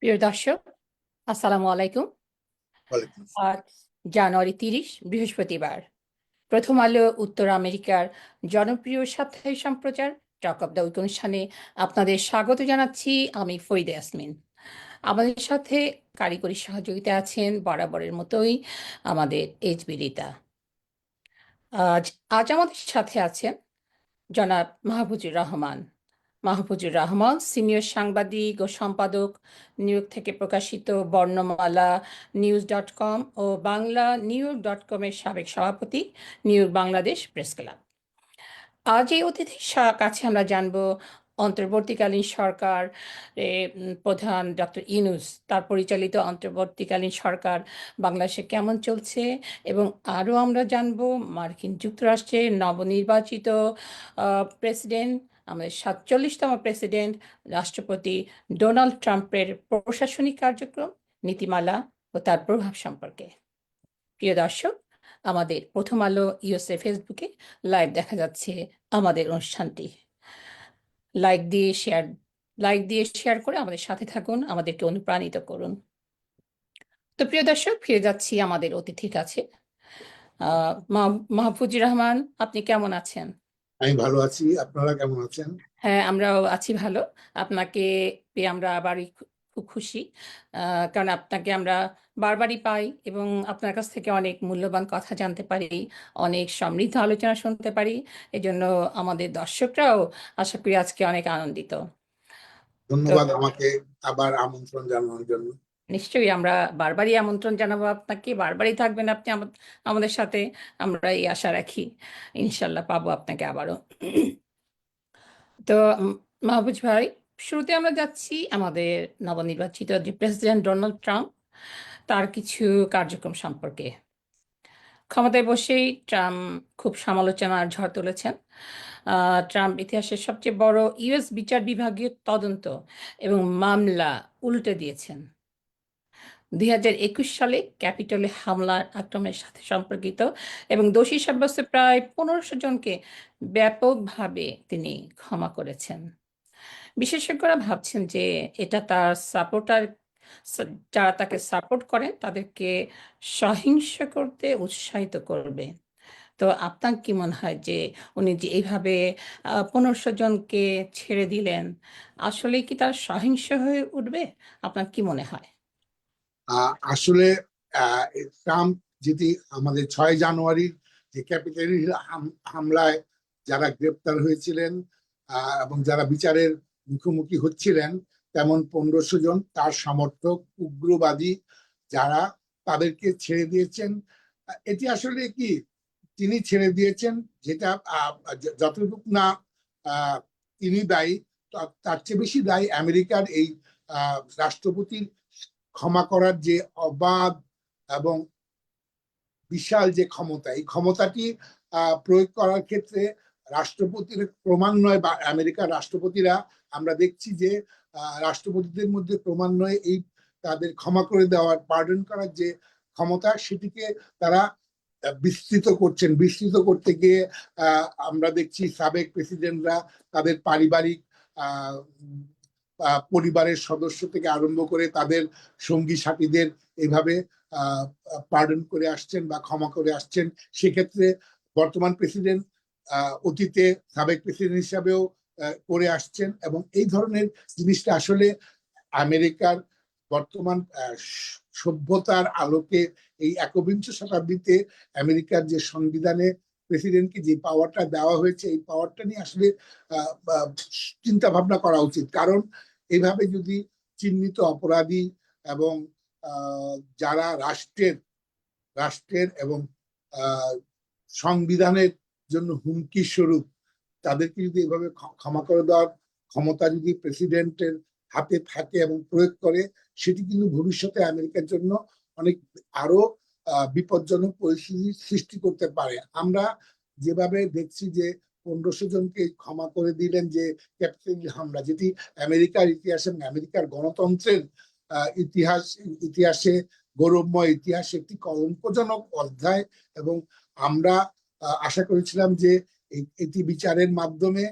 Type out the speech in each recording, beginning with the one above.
প্রিয় দর্শক, আসসালামু আলাইকুম। ওয়ালাইকুম আসসালাম। আজ জানুয়ারি 30 বৃহস্পতিবার। প্রথম আলো উত্তর আমেরিকার জনপ্রিয় সাপ্তাহিক সম্প্রচার টক অব দ্য উইক অনুষ্ঠানে আপনাদের স্বাগত জানাচ্ছি। আমি ফরিদা ইয়াসমিন। আমাদের সাথে কারিগরি সহযোগিতা আছেন বরাবরের মতোই আমাদের এইচবি রিতা। আজ আজ আমাদের সাথে আছেন জনাব মাহফুজুর রহমান। মাহফুজুর রহমান সিনিয়র সাংবাদিক ও সম্পাদক, নিউ ইয়র্ক থেকে প্রকাশিত বর্ণমালা নিউজ.com ও বাংলা নিউইয়র্ক.com-এর সাবেক সভাপতি, new York Bangladesh press club. আজ এই অতিথির কাছে আমরা জানব অন্তর্বর্তীকালীন সরকার প্রধান ডক্টর ইউনূস তার পরিচালিত অন্তর্বর্তীকালীন সরকার বাংলাদেশে কেমন চলছে, এবং আরও আমরা জানব মার্কিন যুক্তরাষ্ট্রের নবনির্বাচিত প্রেসিডেন্ট, আমাদের 47তম প্রেসিডেন্ট রাষ্ট্রপতি ডোনাল্ড ট্রাম্পের প্রশাসনিক কার্যক্রম, নীতিমালা ও তার প্রভাব সম্পর্কে। প্রিয় দর্শক, আমাদের প্রথম আলো ইউএসএ ফেসবুকে লাইভ দেখা যাচ্ছে। আমাদের অনুষ্ঠানটি লাইক দিয়ে শেয়ার করে আমাদের সাথে থাকুন, আমাদেরকে অনুপ্রাণিত করুন। তো প্রিয় দর্শক, ফিরে যাচ্ছি আমাদের অতিথির কাছে। মাহফুজুর রহমান, আপনি কেমন আছেন? আমি ভালো আছি, আপনারা কেমন আছেন? হ্যাঁ, আমরাও আছি ভালো। আপনাকে পেয়ে আমরা আবারই খুব খুশি, কারণ আপনাকে আমরা বারবারই পাই এবং আপনার কাছ থেকে অনেক মূল্যবান কথা জানতে পারি, অনেক সমৃদ্ধ আলোচনা শুনতে পারি। এজন্য আমাদের দর্শকরাও আশা করি আজকে অনেক আনন্দিত। তো ধন্যবাদ আমাকে আবার আমন্ত্রণ জানানোর জন্য। নিশ্চয়ই আমরা বারবারই আমন্ত্রণ জানাবো আপনাকে, বারবারই থাকবেন আপনি আমাদের সাথে, আমরা এই আশা রাখি। ইনশাল্লাহ পাবো আপনাকে আবারও। তো মাহবুজ ভাই, শুরুতে আমরা যাচ্ছি আমাদের নবনির্বাচিত যে প্রেসিডেন্ট ডোনাল্ড ট্রাম্প, তার কিছু কার্যক্রম সম্পর্কে। ক্ষমতায় বসেই ট্রাম্প খুব সমালোচনার ঝড় তুলেছেন। ট্রাম্প ইতিহাসের সবচেয়ে বড় ইউএস বিচার বিভাগীয় তদন্ত এবং মামলা উল্টে দিয়েছেন। 2021 সালে ক্যাপিটলে হামলার আক্রমণের সাথে সম্পর্কিত এবং দোষী সাব্যস্ত প্রায় 1500 জনকে ব্যাপকভাবে তিনি ক্ষমা করেছেন। বিশেষজ্ঞরা ভাবছেন যে এটা তার যারা তাকে সাপোর্ট করেন তাদেরকে সহিংস করতে উৎসাহিত করবে। তো আপনার কি মনে হয় যে উনি যে এইভাবে 1500 জনকে ছেড়ে দিলেন, আসলে কি তার সহিংস হয়ে উঠবে? আপনার কি মনে হয়? আসলে ট্রাম্প যেটি আমাদের 6 জানুয়ারি যে ক্যাপিটাল হামলায় যারা গ্রেপ্তার হয়েছিলেন এবং যারা বিচারের মুখোমুখি হচ্ছিলেন, তেমন 1500 জন তার সমর্থক উগ্রবাদী যারা, তাদেরকে ছেড়ে দিয়েছেন। এটি আসলে কি তিনি ছেড়ে দিয়েছেন, যেটা যতটুকু না তিনি দায়ী, তার চেয়ে বেশি দায়ী আমেরিকার এই রাষ্ট্রপতির ক্ষমা করার যে অবাধ এবং বিশাল যে ক্ষমতা, এই ক্ষমতাটি প্রয়োগ করার ক্ষেত্রে রাষ্ট্রপতির ক্রমান্বয়ে বা আমেরিকার রাষ্ট্রপতিরা, আমরা দেখছি যে রাষ্ট্রপতিদের মধ্যে ক্রমান্বয়ে এই তাদের ক্ষমা করে দেওয়ার, পার্ডন করার যে ক্ষমতা, সেটিকে তারা বিস্তৃত করছেন। বিস্তৃত করতে গিয়ে আমরা দেখছি সাবেক প্রেসিডেন্টরা তাদের পারিবারিক পরিবারের সদস্য থেকে আরম্ভ করে তাদের সঙ্গী সাথীদের এইভাবে পার্ডন করে আসছেন বা ক্ষমা করে আসছেন। সেক্ষেত্রে বর্তমান প্রেসিডেন্ট অতীতে সাবেক প্রেসিডেন্ট হিসাবেও করে আসছেন, এবং এই ধরনের জিনিসটা আসলে আমেরিকার বর্তমান সভ্যতার আলোকে এই একবিংশ শতাব্দীতে আমেরিকার যে সংবিধানে প্রেসিডেন্টকে যে পাওয়ারটা দেওয়া হয়েছে, এই পাওয়ারটা নিয়ে আসলে চিন্তা ভাবনা করা উচিত। কারণ এইভাবে যদি চিহ্নিত অপরাধী এবং যারা রাষ্ট্রের এবং সংবিধানের জন্য হুমকি স্বরূপ, তাদেরকে যদি এভাবে ক্ষমা করে দেওয়ার ক্ষমতা যদি প্রেসিডেন্টের হাতে থাকে এবং প্রয়োগ করে, সেটি কিন্তু ভবিষ্যতে আমেরিকার জন্য অনেক আরো বিপজ্জনক পরিস্থিতি সৃষ্টি করতে পারে। আমরা যেভাবে দেখছি যে 1500 জনকে ক্ষমা করে দিলেন যে ক্যাপিটাল হামলা, যেটি আমেরিকার ইতিহাসে, আমেরিকার গণতন্ত্রের ইতিহাসে গৌরবময় ইতিহাসে একটি কলঙ্কজনক অধ্যায়, এবং আমরা আশা করেছিলাম যে এটি বিচারের মাধ্যমে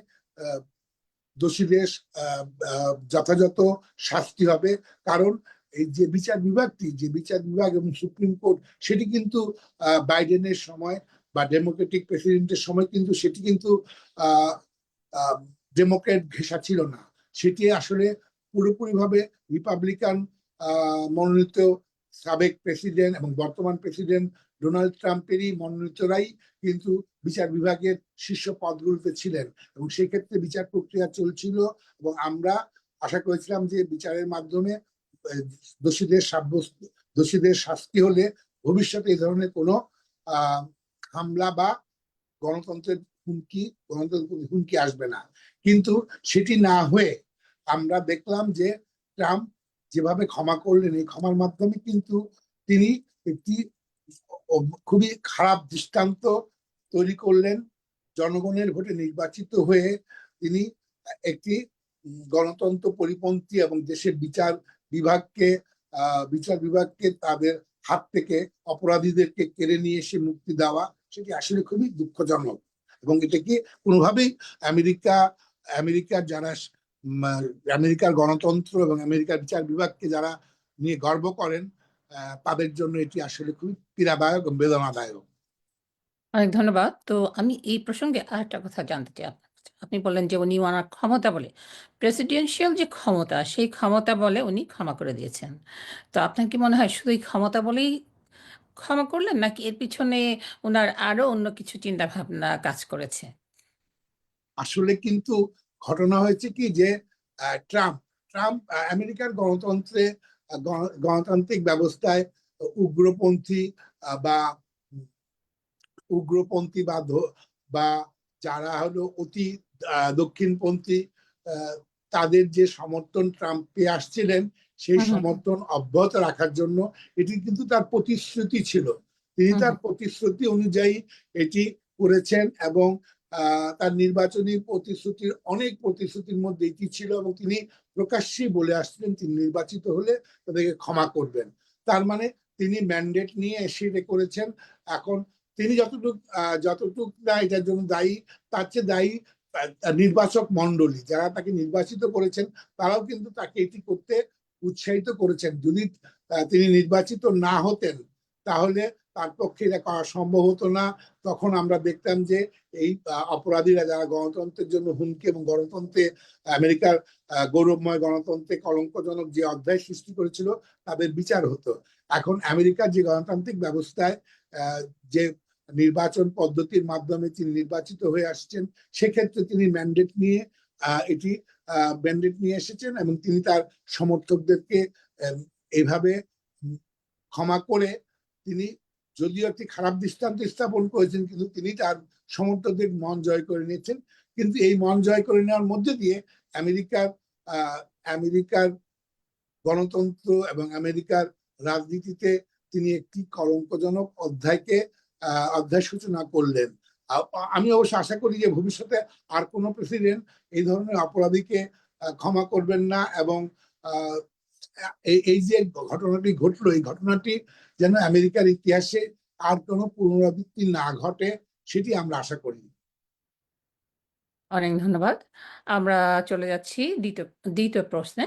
দোষীদের যথাযথ শাস্তি হবে। কারণ এই যে বিচার বিভাগ এবং সুপ্রিম কোর্ট, সেটি কিন্তু বাইডেনের সময় বা ডেমোক্রেটিক প্রেসিডেন্টের সময় কিন্তু সেটি কিন্তু ডেমোক্রেট ঘেঁষা ছিল না। সেটি আসলে পুরোপুরিভাবে রিপাবলিকান মনোনীত সাবেক প্রেসিডেন্ট এবং বর্তমান প্রেসিডেন্ট ডোনাল্ড ট্রাম্পেরই মনোনীতরাই কিন্তু বিচার বিভাগের শীর্ষ পদগুলোতে ছিলেন, এবং সেই ক্ষেত্রে বিচার প্রক্রিয়া চলছিল। এবং আমরা আশা করেছিলাম যে বিচারের মাধ্যমে দোষীদের শাস্তি হলে ভবিষ্যতে এই ধরনের কোনো হামলা বা গণতন্ত্রের হুমকি আসবে না। কিন্তু সেটি না হয়ে আমরা দেখলাম যে ট্রাম্প যেভাবে ক্ষমা করলেন, এই ক্ষমার মাধ্যমে কিন্তু তিনি একটি খুবই খারাপ দৃষ্টান্ত তৈরি করলেন। জনগণের ভোটে নির্বাচিত হয়ে তিনি একটি গণতন্ত্র পরিপন্থী এবং দেশের বিচার বিভাগকে তাদের হাত থেকে অপরাধীদেরকে কেড়ে নিয়ে এসে মুক্তি দেওয়া, সেটি আসলে খুবই দুঃখজনক। এবং এটাকে কোনোভাবেই আমেরিকার যারা আমেরিকার গণতন্ত্র এবং আমেরিকার বিচার বিভাগকে যারা নিয়ে গর্ব করেন, তাদের জন্য এটি আসলে খুবই পীড়াদায়ক এবং বেদনাদায়ক। অনেক ধন্যবাদ। তো আমি এই প্রসঙ্গে আরেকটা কথা জানতে চাই আপনার কাছে। আপনি বললেন যে উনি ওনার ক্ষমতা বলে, প্রেসিডেন্সিয়াল যে ক্ষমতা, সেই ক্ষমতা বলে উনি ক্ষমা করে দিয়েছেন। তো আপনার কি মনে হয় শুধু এই ক্ষমতা বলেই ক্ষমা করলেন, নাকি এর পিছনে ওনার আরো অন্য কিছু চিন্তা ভাবনা কাজ করেছে? আসলে কিন্তু ঘটনা হয়েছে কি যে ট্রাম্প ট্রাম্প আমেরিকার গণতান্ত্রিক ব্যবস্থায় উগ্রপন্থী বা উগ্রপন্থী বা যারা হলো অতি দক্ষিণপন্থী, তাদের যে সমর্থন ট্রাম্প পেয়ে আসছিলেন, সেই হুম, হুম, সমর্থন অব্যাহত রাখার জন্য এটি কিন্তু তার প্রতিশ্রুতি ছিল। তিনি হুম, তার হুম। প্রতিশ্রুতি অনুযায়ী এটি করেছেন, এবং তার নির্বাচনী অনেক প্রতিশ্রুতির মধ্যে এটি ছিল, এবং তিনি প্রকাশ্যেই বলে আসছিলেন তিনি নির্বাচিত হলে তাদেরকে ক্ষমা করবেন। তার মানে তিনি ম্যান্ডেট নিয়ে এসে এটা করেছেন। এখন তিনি যতটুক না এটার জন্য দায়ী, তার চেয়ে দায়ী নির্বাচক মন্ডলী যারা তাকে নির্বাচিত করেছেন, তারাও কিন্তু তাকে এটি করতে উৎসাহিত করেছেন। যদি তিনি নির্বাচিত না হতেন, তাহলে তার পক্ষে এটা করা সম্ভব হতো না। তখন আমরা দেখতাম যে এই অপরাধীরা যারা গণতন্ত্রের জন্য হুমকি এবং আমেরিকার গৌরবময় গণতন্ত্রে কলঙ্কজনক যে অধ্যায় সৃষ্টি করেছিল, তাদের বিচার হতো। এখন আমেরিকার যে গণতান্ত্রিক ব্যবস্থায় যে নির্বাচন পদ্ধতির মাধ্যমে তিনি নির্বাচিত হয়ে আসছেন, সেক্ষেত্রে তিনি এটি ম্যান্ডেট নিয়ে এসেছেন, এবং তিনি তার সমর্থকদেরকে এইভাবে ক্ষমা করে তিনি যদিও একটি খারাপ দৃষ্টান্ত স্থাপন করেছেন, কিন্তু তিনি তার সমর্থকদের মন জয় করে নিয়েছেন। কিন্তু এই মন জয় করে নেওয়ার মধ্যে দিয়ে আমেরিকার আমেরিকার গণতন্ত্র এবং আমেরিকার রাজনীতিতে তিনি একটি কলঙ্কজনক অধ্যায় সূচনা করলেন। আমি অবশ্য আশা করি যে ভবিষ্যতে আর কোনো প্রেসিডেন্ট এই ধরনের অপরাধীকে ক্ষমা করবেন না, এবং এই যে ঘটনাটি ঘটলো, এই ঘটনাটি যেন আমেরিকার ইতিহাসে আর কোনো পুনরাবৃত্তি না ঘটে, সেটি আমরা আশা করি। অনেক ধন্যবাদ। আমরা চলে যাচ্ছি দ্বিতীয় প্রশ্নে।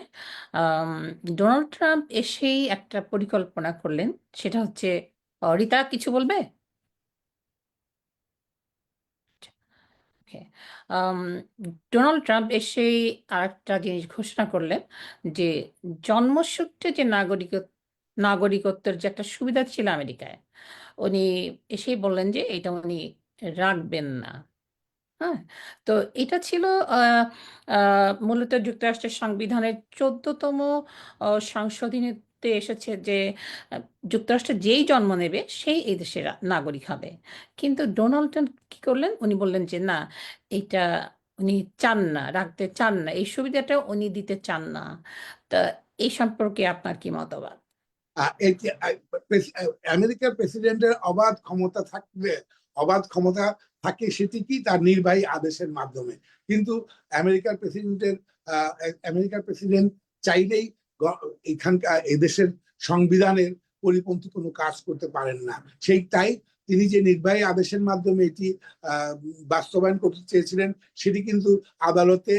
আম ডোনাল্ড ট্রাম্প এসেই একটা পরিকল্পনা করলেন। সেটা হচ্ছে, রিতা কিছু বলবে? ওকে। আম ডোনাল্ড ট্রাম্প এসেই আরেকটা জিনিস ঘোষণা করলেন যে, জন্মসূত্রে যে নাগরিকত্বের যে একটা সুবিধা ছিল আমেরিকায়, উনি এসেই বললেন যে এটা উনি রাখবেন না। হ্যাঁ? তো এটা ছিল আ আ মূলত যুক্তরাষ্ট্রের সংবিধানের ১৪তম সংশোধনীতে এসেছে যে, আ যুক্তরাষ্ট্রে যেই জন্ম নেবে সেই এই দেশের নাগরিক হবে। কিন্তু ডোনাল্ড ট্রাম্প কি করলেন? উনি বললেন যে না, এইটা উনি চান না, রাখতে চান না। এই সুবিধাটা উনি দিতে চান না। তা এই সম্পর্কে আপনার কি মতবাদ? আমেরিকার প্রেসিডেন্টের অবাধ ক্ষমতা থাকে, সেটি কি তার নির্বাহী আদেশের মাধ্যমে। কিন্তু আমেরিকার প্রেসিডেন্টের আমেরিকার প্রেসিডেন্ট চাইলেই এখানকার এদেশের সংবিধানের পরিপন্থী কোনো কাজ করতে পারেন না। তাই তিনি যে নির্বাহী আদেশের মাধ্যমে এটি বাস্তবায়ন করতে চেয়েছিলেন, সেটি কিন্তু আদালতে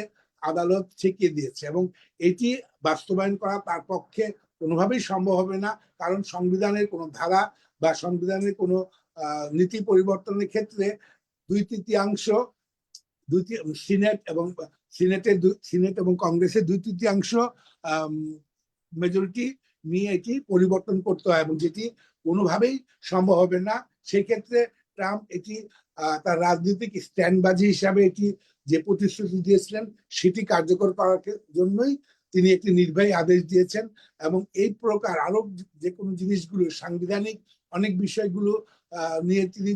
আদালত ঠেকিয়ে দিয়েছে, এবং এটি বাস্তবায়ন করা তার পক্ষে কোনোভাবেই সম্ভব হবে না, কারণ সংবিধানের কোনো ধারা বা সংবিধানের কোনো নীতি পরিবর্তনের ক্ষেত্রে সিনেট এবং কংগ্রেসের 2/3 মেজরিটি নিয়ে এটি পরিবর্তন করতে হয়, এবং যেটি কোনোভাবেই সম্ভব হবে না। সেক্ষেত্রে ট্রাম্প এটি তার রাজনৈতিক স্ট্যান্ডবাজি হিসাবে এটি যে প্রতিশ্রুতি দিয়েছিলেন সেটি কার্যকর করার জন্যই তিনি একটি নির্বাহী আদেশ দিয়েছেন, এবং এই প্রকার আরো যে কোনো জিনিসগুলো সাংবিধানিক অনেক বিষয়গুলো নিয়ে তিনি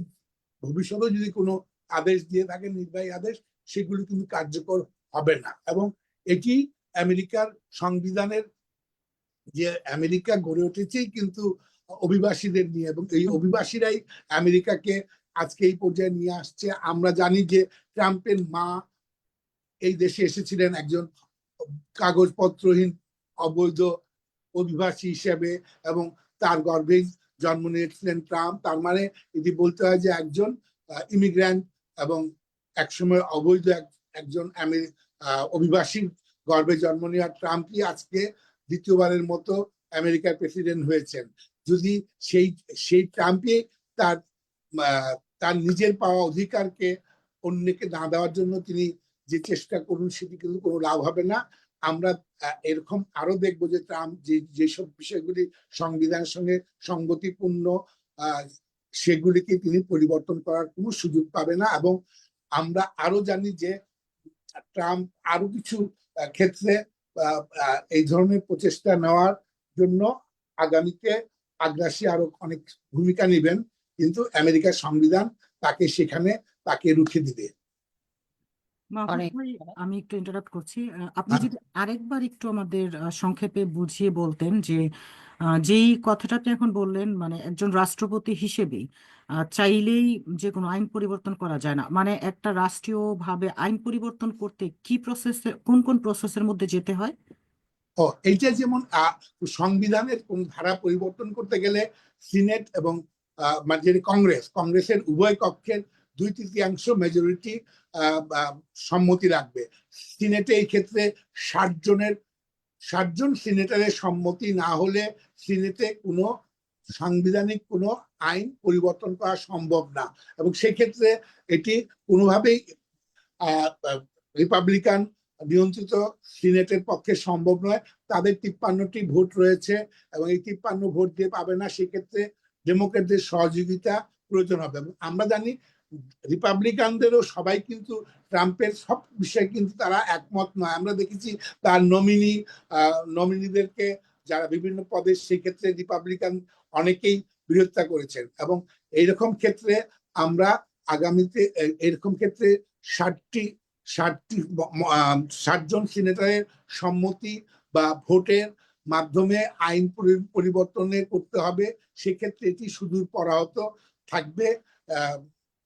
ভবিষ্যতে যদি কোনো আদেশ দিয়ে থাকেন, নির্বাহী আদেশ, সেগুলি কিন্তু কার্যকর হবে না। এবং এটি আমেরিকার সংবিধানের, যে আমেরিকা গড়ে উঠেছেই কিন্তু অভিবাসীদের নিয়ে, এবং এই অভিবাসীরাই আমেরিকাকে আজকে এই পর্যায়ে নিয়ে আসছে। আমরা জানি যে ট্রাম্পের মা এই দেশে এসেছিলেন একজন কাগজপত্রহীন অবৈধ অভিবাসী হিসেবে, এবং তার গর্ভেই জন্ম নিয়েছিলেন ট্রাম্প। তার মানে এটি বলতে হয় যে একজন ইমিগ্র্যান্ট এবং একসময় অবৈধ একজন অভিবাসীর গর্ভে জন্ম নেওয়া ট্রাম্পই আজকে দ্বিতীয়বারের মতো আমেরিকার প্রেসিডেন্ট হয়েছেন। যদি সেই ট্রাম্পই তার নিজের পাওয়া অধিকারকে অন্যকে না দেওয়ার জন্য তিনি যে চেষ্টা করুন, সেটি কিন্তু কোনো লাভ হবে না। আমরা এরকম আরো দেখবো যে ট্রাম্প যেসব বিষয়গুলি সংবিধানের সঙ্গে সঙ্গতিপূর্ণ সেগুলিকে তিনি পরিবর্তন করার কোনো সুযোগ পাবে না। এবং আমরা আরো জানি যে ট্রাম্প আরো কিছু ক্ষেত্রে এই ধরনের প্রচেষ্টা নেওয়ার জন্য আগামীতে আগ্রাসী আরো অনেক ভূমিকা নেবেন, কিন্তু আমেরিকার সংবিধান তাকে রুখে দিবে। আমি একটু ইন্টারাপ্ট করছি। আপনি যদি আরেকবার একটু আমাদের সংক্ষেপে বুঝিয়ে বলতেন যে যেই কথাটা আপনি এখন বললেন, মানে একজন রাষ্ট্রপতি হিসেবে চাইলেই যে কোনো আইন পরিবর্তন করা যায় না, মানে একটা রাষ্ট্রীয়ভাবে আইন পরিবর্তন করতে কি প্রসেসে, কোন কোন প্রসেসের মধ্যে যেতে হয়? এইটা যেমন সংবিধানের কোন ধারা পরিবর্তন করতে গেলে সিনেট এবং মানে কংগ্রেসের উভয় কক্ষের 2/3 মেজরিটি সম্মতি রাখবে। সিনেটে এই ক্ষেত্রে 60 জন সিনেটারের সম্মতি না হলে সিনেটে কোনো সাংবিধানিক কোনো আইন পরিবর্তন করা সম্ভব না, এবং সেক্ষেত্রে এটি কোনোভাবেই রিপাবলিকান নিয়ন্ত্রিত সিনেটের পক্ষে সম্ভব নয়। তাদের 53টি ভোট রয়েছে, এবং এই 53 ভোট দিয়ে পাবে না। সেক্ষেত্রে ডেমোক্রেটদের সহযোগিতা প্রয়োজন হবে। এবং আমরা জানি রিপাবলিকানদেরও সবাই কিন্তু ট্রাম্পের সব বিষয়ে কিন্তু তারা একমত নয়। আমরা দেখেছি তার নমিনিদেরকে যারা বিভিন্ন পদে, সেক্ষেত্রে রিপাবলিকান অনেকেই বিরোধিতা করেছেন, এবং এইরকম ক্ষেত্রে আমরা আগামীতে এরকম ক্ষেত্রে 60 জন সিনেটরের সম্মতি বা ভোটের মাধ্যমে আইন পরিবর্তনে করতে হবে। সেক্ষেত্রে এটি সুদূর পরাহত থাকবে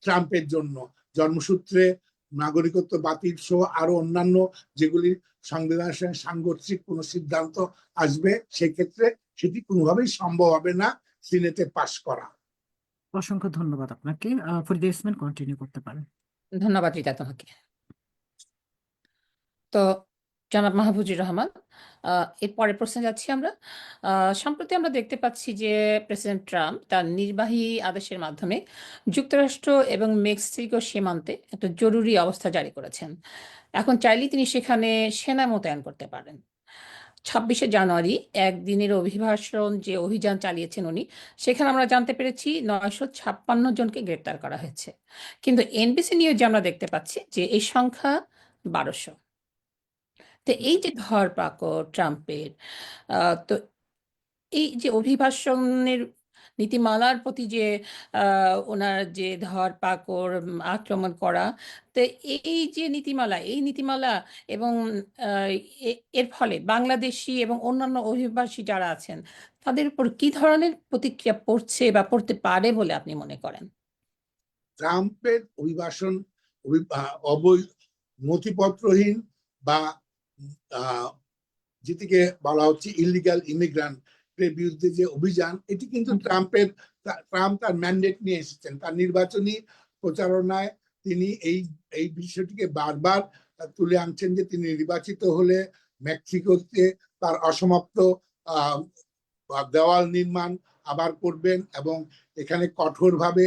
ট্রাম্পের জন্য। জন্মসূত্রে নাগরিকত্ব বাতিল সহ আরো অন্যান্য যেগুলি সংবিধানের সঙ্গে সাংঘর্ষিক কোনো সিদ্ধান্ত আসবে, সেক্ষেত্রে সেটি কোনোভাবেই সম্ভব হবে না সিনেটে পাশ করা। অসংখ্য ধন্যবাদ আপনাকে। ফরিদা ইয়াসমিন কন্টিনিউ করতে পারেন। ধন্যবাদ রিতা তোমাকে। তো জনাব মাহফুজুর রহমান, এর পরের প্রশ্নে যাচ্ছি আমরা। সম্প্রতি আমরা দেখতে পাচ্ছি যে প্রেসিডেন্ট ট্রাম্প তার নির্বাহী আদেশের মাধ্যমে যুক্তরাষ্ট্র এবং মেক্সিকো সীমান্তে একটা জরুরি অবস্থা জারি করেছেন। এখন চাইলেই তিনি সেখানে সেনা মোতায়েন করতে পারেন। 26শে জানুয়ারি একদিনের অভিবাসন যে অভিযান চালিয়েছেন উনি, সেখানে আমরা জানতে পেরেছি 956 জনকে গ্রেপ্তার করা হয়েছে, কিন্তু এনবিসি নিউজে আমরা দেখতে পাচ্ছি যে এই সংখ্যা 1200। তো এই যে ধরপাকড় ট্রাম্পের, তো এই যে অভিবাসনের নীতিমালার প্রতি যে ওনার যে ধরপাকড় আক্রমণ করা, তো এই যে নীতিমালা এবং এর ফলে বাংলাদেশি এবং অন্যান্য অভিবাসী যারা আছেন তাদের উপর কি ধরনের প্রতিক্রিয়া পড়ছে বা পড়তে পারে বলে আপনি মনে করেন? ট্রাম্পের অভিবাসন নথিপত্রহীন বা যেটিকে বলা হচ্ছে ইলিগাল ইমিগ্রান্টের বিরুদ্ধে যে অভিযান, এটি কিন্তু ট্রাম্প তার ম্যান্ডেট নিয়ে এসেছেন। তার নির্বাচনী প্রচারণায় তিনি এই বিষয়টিকে বারবার তুলে আনছেন যে তিনি নির্বাচিত হলে মেক্সিকোতে তার অসমাপ্ত আহ দেওয়াল নির্মাণ আবার করবেন এবং এখানে কঠোরভাবে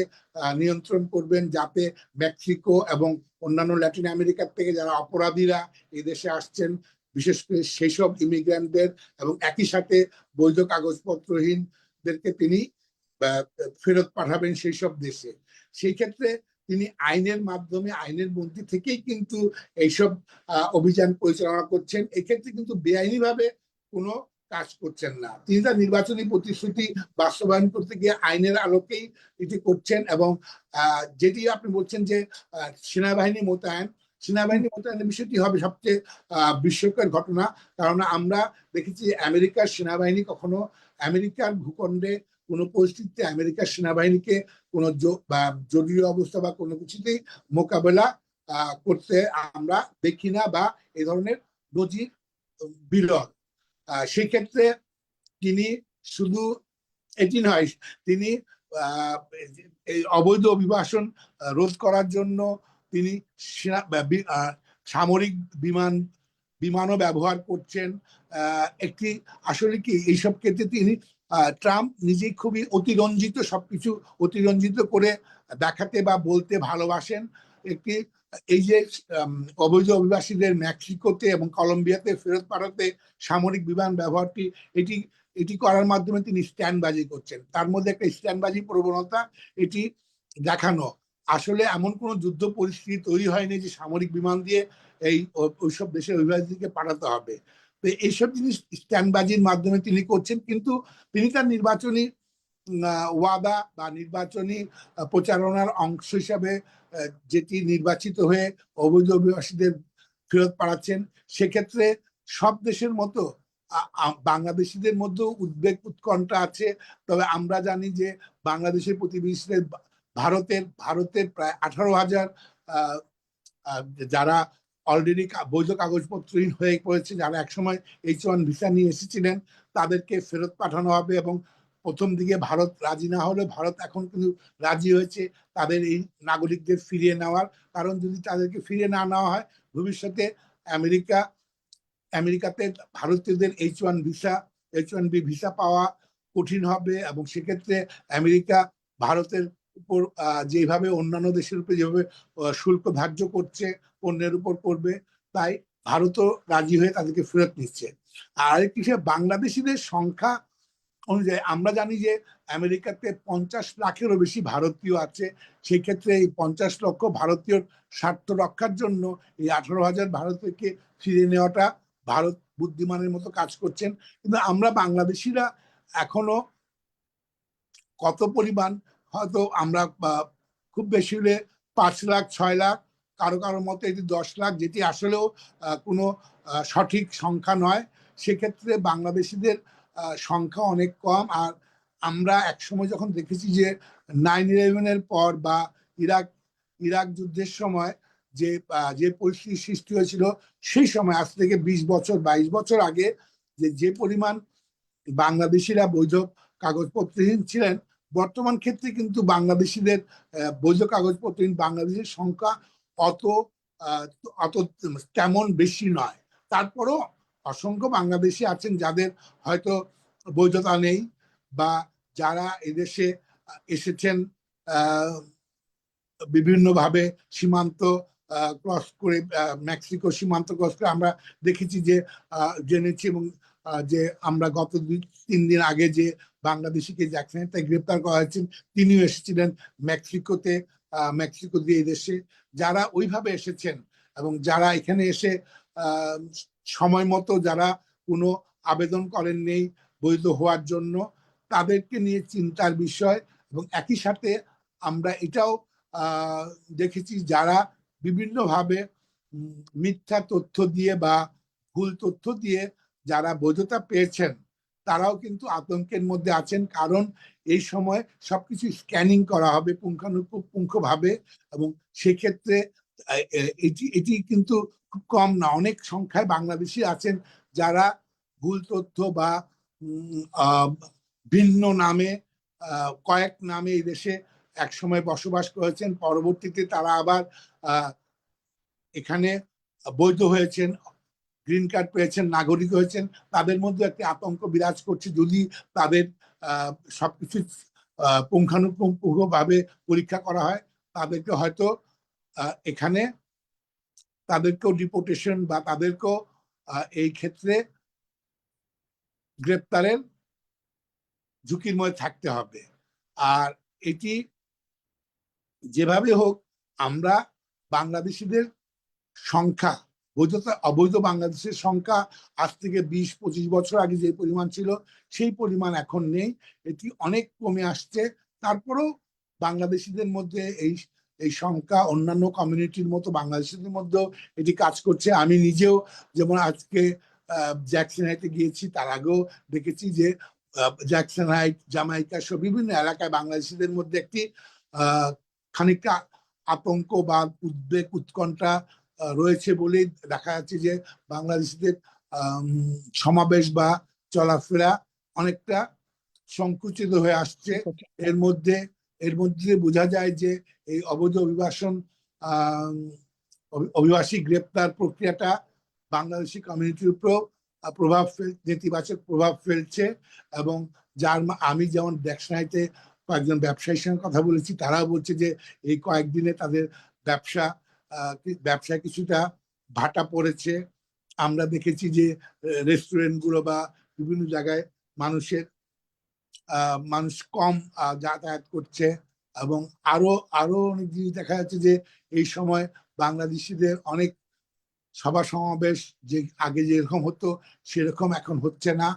নিয়ন্ত্রণ করবেন, যাতে মেক্সিকো এবং অন্যান্য ল্যাটিন আমেরিকার থেকে যারা অপরাধীরা এই দেশে আসছেন, বিশেষ করে সেই সব ইমিগ্রান্টদের এবং একই সাথে বৈধ কাগজপত্রহীনদেরকে তিনি ফেরত পাঠাবেন সেই সব দেশে। সেই ক্ষেত্রে তিনি আইনের মাধ্যমে, আইনের মধ্যে থেকেই কিন্তু এইসব অভিযান পরিচালনা করছেন। এক্ষেত্রে কিন্তু বেআইনিভাবে কোনো কাজ করছেন না। তিনি তার নির্বাচনী প্রতিশ্রুতি বাস্তবায়ন করতে গিয়ে আইনের আলোকেই এটি করছেন। এবং যেটি আপনি বলছেন যে সেনাবাহিনী মোতায়েনের বিষয়টি হবে সবচেয়ে বিস্ময়কর ঘটনা। কারণ আমরা দেখেছি আমেরিকার সেনাবাহিনী কখনো আমেরিকার ভূখণ্ডে কোনো পরিস্থিতিতে আমেরিকার সেনাবাহিনীকে কোনো জরুরি অবস্থা বা কোনো কিছুতেই মোকাবেলা করতে আমরা দেখি না, বা এ ধরনের নজির বিরল। সেই ক্ষেত্রে তিনি শুধু এটি নয়, তিনি এই অবৈধ অভিবাসন রোধ করার জন্য তিনি সামরিক বিমানও ব্যবহার করছেন। একটি আসলে কি এইসব ক্ষেত্রে তিনি ট্রাম্প নিজেই খুবই অতিরঞ্জিত, সবকিছু অতিরঞ্জিত করে দেখাতে বা বলতে ভালোবাসেন। একটি এই যে অবৈধ অভিবাসীদের মেক্সিকোতে এবং কলম্বিয়াতে ফেরত পাঠাতে সামরিক বিমান ব্যবহারটি, এটি করার মাধ্যমে তিনি স্ট্যান্ডবাজি করছেন। তার মধ্যে একটা স্ট্যান্ডবাজি প্রবণতা এটি দেখানো। আসলে এমন কোনো যুদ্ধ পরিস্থিতি তৈরি হয়নি যে সামরিক বিমান দিয়ে ওইসব দেশের অভিবাসীদেরকে পাঠাতে হবে। তো এইসব জিনিস স্ট্যান্ডবাজির মাধ্যমে তিনি করছেন। কিন্তু তিনি তার নির্বাচনী ওয়াদা বা নির্বাচনী প্রচারণার অংশ হিসাবে যেটি নির্বাচিত হয়ে অবৈধ অভিবাসীদের ফেরত পাঠাচ্ছেন, সেক্ষেত্রে সব দেশের মতো বাংলাদেশিদের মধ্যেও উদ্বেগ উৎকণ্ঠা আছে। তবে আমরা জানি যে বাংলাদেশের প্রতিবেশীদের ভারতের প্রায় 18,000 যারা অলরেডি বৈধ কাগজপত্রহীন হয়ে পড়েছে, যারা একসময় H1 ভিসা নিয়ে এসেছিলেন, তাদেরকে ফেরত পাঠানো হবে। এবং প্রথম দিকে ভারত রাজি না হলে ভারত এখন কিন্তু রাজি হয়েছে তাদের এই নাগরিকদের ফিরিয়ে নেওয়ার। কারণ যদি তাদেরকে ফিরিয়ে না নেওয়া হয়, ভবিষ্যতে আমেরিকাতে ভারতীয়দের H1B ভিসা পাওয়া কঠিন হবে। এবং সেক্ষেত্রে আমেরিকা ভারতের উপর যেভাবে অন্যান্য দেশের উপর যেভাবে শুল্ক ধার্য করছে, পণ্যের উপর করবে, তাই ভারতও রাজি হয়ে তাদেরকে ফেরত নিচ্ছে। আর আরেকটি বিষয়, বাংলাদেশিদের সংখ্যা অনুযায়ী আমরা জানি যে আমেরিকাতে 50 লাখেরও বেশি ভারতীয় আছে। সেই ক্ষেত্রে এই 50 লক্ষ ভারতীয় স্বার্থ রক্ষার জন্য এই 18,000 ভারতীয়কে ফিরিয়ে নেওয়াটা ভারত বুদ্ধিমানের মতো কাজ করছেন। কিন্তু আমরা বাংলাদেশিরা এখনো কত পরিমাণ, হয়তো আমরা খুব বেশি হলে 5 লাখ 6 লাখ, কারো মতে এটি 10 লাখ, যেটি আসলেও কোনো সঠিক সংখ্যা নয়। সেক্ষেত্রে বাংলাদেশিদের সংখ্যা অনেক কম। আর আমরা একসময় যখন দেখেছি যে 9/11-এর পর বা ইরাক যুদ্ধের সময় যে পরিস্থিতি সৃষ্টি হয়েছিল, সেই সময় আজ থেকে 20 বছর 22 বছর আগে যে পরিমাণ বাংলাদেশিরা বৈধ কাগজপত্রহীন ছিলেন, বর্তমান ক্ষেত্রে কিন্তু বাংলাদেশিদের বৈধ কাগজপত্রহীন বাংলাদেশের সংখ্যা অত তেমন বেশি নয়। তারপরও অসংখ্য বাংলাদেশি আছেন যাদের হয়তো বৈধতা নেই, বা যারা এদেশে এসেছেন বিভিন্নভাবে সীমান্ত ক্রস করে, মেক্সিকো সীমান্ত ক্রস করে। আমরা দেখেছি যে জেনেছি এবং যে আমরা গত 2-3 দিন আগে যে বাংলাদেশিকে জ্যাকসনে গ্রেপ্তার করা হয়েছে, তিনিও এসেছিলেন মেক্সিকো দিয়ে এদেশে। যারা ওইভাবে এসেছেন এবং যারা এখানে এসে সময় মতো যারা কোনো আবেদন করেন নেই বৈধ হওয়ার জন্য, তাদেরকে নিয়ে চিন্তার বিষয়। এবং একই সাথে আমরা এটাও দেখেছি যারা বিভিন্নভাবে মিথ্যা তথ্য দিয়ে বা ভুল তথ্য দিয়ে যারা বৈধতা পেয়েছেন, তারাও কিন্তু আতঙ্কের মধ্যে আছেন। কারণ এই সময় সবকিছু স্ক্যানিং করা হবে পুঙ্খানুপুঙ্খভাবে, এবং সেক্ষেত্রে এটি কিন্তু খুব কম না, অনেক সংখ্যায় বাংলাদেশি আছেন যারা ভুল তথ্য বা ভিন্ন নামে, কয়েক নামে এই দেশে একসময় বসবাস করেছেন, পরবর্তীতে তারা আবার এখানে বৈধ হয়েছেন, গ্রিন কার্ড পেয়েছেন, নাগরিক হয়েছেন, তাদের মধ্যে একটি আতঙ্ক বিরাজ করছে। যদি তাদের সবকিছু পুঙ্খানুপুঙ্খভাবে পরীক্ষা করা হয়, তাদেরকে হয়তো এখানে তাদেরকেও ডিপোর্টেশন বা তাদেরকেও এই ক্ষেত্রে গ্রেপ্তারের ঝুঁকির মধ্যে থাকতে হবে। আর এটি যেভাবে হোক, আমরা বাংলাদেশিদের সংখ্যা, অবৈধ বাংলাদেশের সংখ্যা আজ থেকে 20-25 বছর আগে যে পরিমাণ ছিল সেই পরিমাণ এখন নেই, এটি অনেক কমে আসছে। তারপরেও বাংলাদেশিদের মধ্যে এই সংখ্যা অন্যান্য কমিউনিটির মতো বাংলাদেশিদের মধ্যেও এটি কাজ করছে। আমি নিজেও যেমন আজকে জ্যাকসন হাইটে গিয়েছি, তার আগেও দেখেছি যে জ্যাকসন হাইট, জামাইকা সহ বিভিন্ন এলাকায় বাংলাদেশিদের মধ্যে একটি খানিকটা আতঙ্ক বা উদ্বেগ, উৎকণ্ঠা রয়েছে বলেই দেখা যাচ্ছে যে বাংলাদেশিদের সমাবেশ বা চলাফেরা অনেকটা সংকুচিত হয়ে আসছে। এর মধ্যে বোঝা যায় যে এই অবৈধ অভিবাসী গ্রেপ্তার প্রক্রিয়াটা বাংলাদেশি কমিউনিটির উপর নেতিবাচক প্রভাব ফেলছে। এবং আমি যেমন দেখসাইতে কয়েকজন ব্যবসায়ীর সঙ্গে কথা বলেছি, তারাও বলছে যে এই কয়েকদিনে তাদের ব্যবসায় কিছুটা ভাটা পড়েছে। আমরা দেখেছি যে রেস্টুরেন্ট গুলো বা বিভিন্ন জায়গায় মানুষ কম যাতায়াত করছে। এবং আরো অনেক জিনিস দেখা যাচ্ছে যে এই সময় বাংলাদেশিদের অনেক সভা সমাবেশ যে আগে যেরকম হতো সেরকম এখন হচ্ছে না।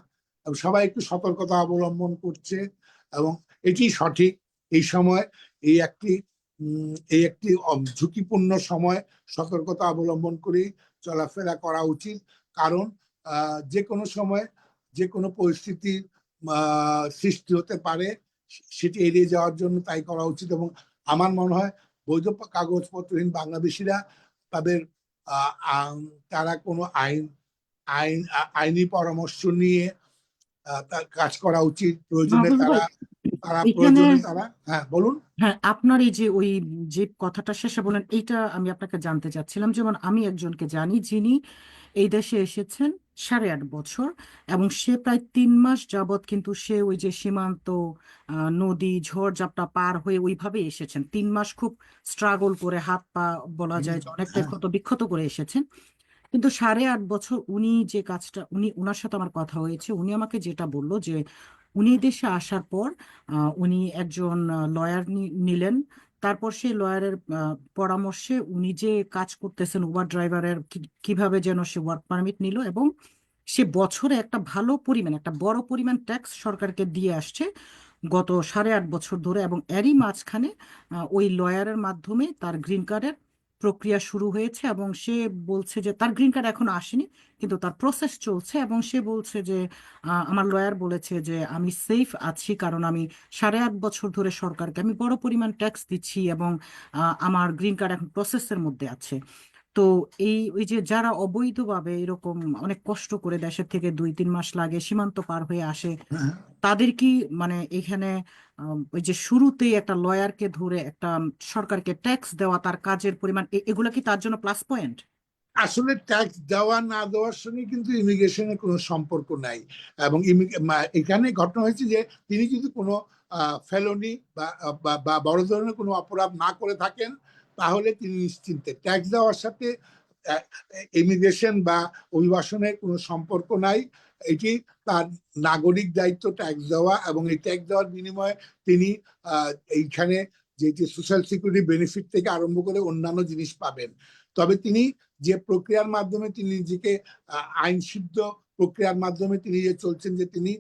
সবাই একটু সতর্কতা অবলম্বন করছে এবং এটি সঠিক। এই সময় এই একটি ঝুঁকিপূর্ণ সময় সতর্কতা অবলম্বন করে চলাফেরা করা উচিত। কারণ যে কোনো সময় যে কোনো পরিস্থিতির সৃষ্টি হতে পারে, সেটি এড়িয়ে যাওয়ার জন্য তাই করা উচিত। এবং আমার মনে হয় বৈধ কাগজপত্রহীন বাংলাদেশিরা তারা কোনো আইনি পরামর্শ নিয়ে তার কাজ করা উচিত। প্রয়োজনে তারা হ্যাঁ বলুন। হ্যাঁ, আপনার এই যে যে কথাটা শেষে বলেন, এইটা আমি আপনাকে জানতে চাচ্ছিলাম। যেমন আমি একজনকে জানি যিনি এই দেশে এসেছেন 8.5 বছর, এবং সে প্রায় 3 মাস যাবৎ কিন্তু সে ওই যে সীমান্ত নদী ঝড়-ঝাপটা পার হয়ে ওইভাবে এসেছেন। 3 মাস খুব স্ট্রাগল করে, হাত পা বলা যায় যে অনেকটাই ক্ষত বিক্ষত করে এসেছেন। কিন্তু 8.5 বছর উনি যে কাজটা, উনার সাথে আমার কথা হয়েছে, উনি আমাকে যেটা বললো যে উনি দেশে আসার পর উনি একজন লয়ার নিলেন। তারপর সেই লয়ারের পরামর্শে উনি যে কাজ করতেছেন উবার ড্রাইভারের, কিভাবে যেন সে ওয়ার্ক পারমিট নিল, এবং সে বছরে একটা ভালো পরিমাণ, একটা বড় পরিমাণ ট্যাক্স সরকারকে দিয়ে আসছে গত 8.5 বছর ধরে। এবং এরই মাঝখানে ওই লয়ারের মাধ্যমে তার গ্রিন কার্ডের প্রক্রিয়া শুরু হয়েছে, এবং সে বলছে যে তার গ্রিন কার্ড এখনো আসেনি, কিন্তু তার প্রসেস চলছে। এবং সে বলছে যে আমার লয়ার বলেছে যে আমি সেফ আছি, কারণ আমি 8.5 বছর ধরে সরকারকে আমি বড় পরিমাণ ট্যাক্স দিচ্ছি, এবং আমার গ্রিন কার্ড এখন প্রসেসের মধ্যে আছে। তো ওই যে যারা অবৈধভাবে এরকম অনেক কষ্ট করে দেশের থেকে 2-3 মাস লাগে সীমান্ত পার হয়ে আসে, তাদের কি মানে এখানে ওই যে শুরুতেই একটা লয়ারকে ধরে একটা সরকারকে ট্যাক্স দেওয়া, তার কাজের পরিমাণ, এগুলা কি তার জন্য প্লাস পয়েন্ট? আসলে ট্যাক্স দেওয়া না দেওয়ার সঙ্গে কিন্তু ইমিগ্রেশনের কোনো সম্পর্ক নাই। এবং এখানে ঘটনা হয়েছে যে তিনি যদি কোনো ফেলনি বা বড় ধরনের কোনো অপরাধ না করে থাকেন, তাহলে তিনি নিশ্চিন্তে। ট্যাক্স দেওয়ার সাথে ইমিগ্রেশন বা অভিবাসনের কোনো সম্পর্ক নাই। এটি তার নাগরিক দায়িত্ব ট্যাক্স দেওয়া, এবং এই ট্যাক্স দেওয়ার বিনিময়ে তিনি এইখানে যে সোশ্যাল সিকিউরিটি বেনিফিট থেকে আরম্ভ করে অন্যান্য জিনিস পাবেন। তবে তিনি যে প্রক্রিয়ার মাধ্যমে তিনি নিজেকে আইনসিদ্ধ প্রক্রিয়ার মাধ্যমে তিনি যে চলছেন, যে তিনি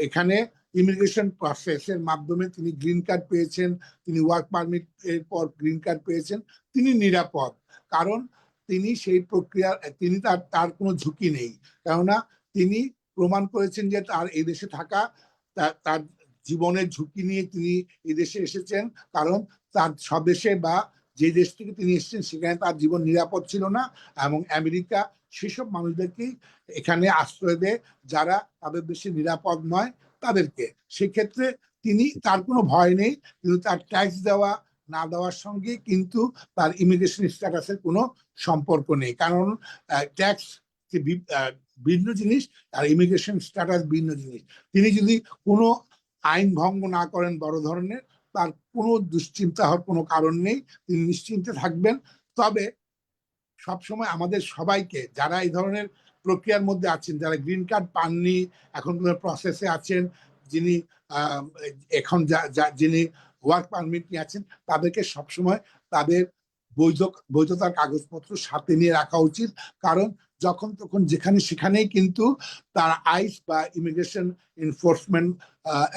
এখানে ইমিগ্রেশন প্রসেসের মাধ্যমে তিনি গ্রিন কার্ড পেয়েছেন, তিনি ওয়ার্ক পারমিট এর পর গ্রিন কার্ড পেয়েছেন, তিনি নিরাপদ। কারণ তিনি সেই প্রক্রিয়ার তার কোনো ঝুঁকি নেই। কেননা তিনি প্রমাণ করেছেন যে তার এই দেশে থাকা, তার জীবনের ঝুঁকি নিয়ে তিনি এই দেশে এসেছেন। কারণ তার স্বদেশে বা যে দেশ থেকে তিনি এসেছেন সেখানে তার জীবন নিরাপদ ছিল না, এবং আমেরিকা সেসব মানুষদেরকেই এখানে আশ্রয় দেয় যারা তাদের দেশে নিরাপদ নয় তাদেরকে। সেক্ষেত্রে তার কোনো ভয় নেই, কিন্তু তার ট্যাক্স দেওয়া না দেওয়ার সঙ্গে কিন্তু তার ইমিগ্রেশন স্ট্যাটাসের কোনো সম্পর্ক নেই, কারণ ট্যাক্স ভিন্ন জিনিস আর ইমিগ্রেশন স্ট্যাটাস ভিন্ন জিনিস। তিনি যদি কোনো আইন ভঙ্গ না করেন বড় ধরনের, তার কোনো দুশ্চিন্তা হওয়ার কোনো কারণ নেই, তিনি নিশ্চিন্তে থাকবেন। তবে সবসময় আমাদের সবাইকে, যারা এই ধরনের প্রক্রিয়ার মধ্যে আছেন, যারা গ্রিন কার্ড পাননি, এখন প্রসেসে আছেন, যিনি এখন যিনি ওয়ার্ক পারমিট নিয়ে আছেন, তাদেরকে সবসময় তাদের বৈধতার কাগজপত্র সাথে নিয়ে রাখা উচিত। কারণ যখন তখন যেখানে সেখানেই কিন্তু তার আইস বা ইমিগ্রেশন এনফোর্সমেন্ট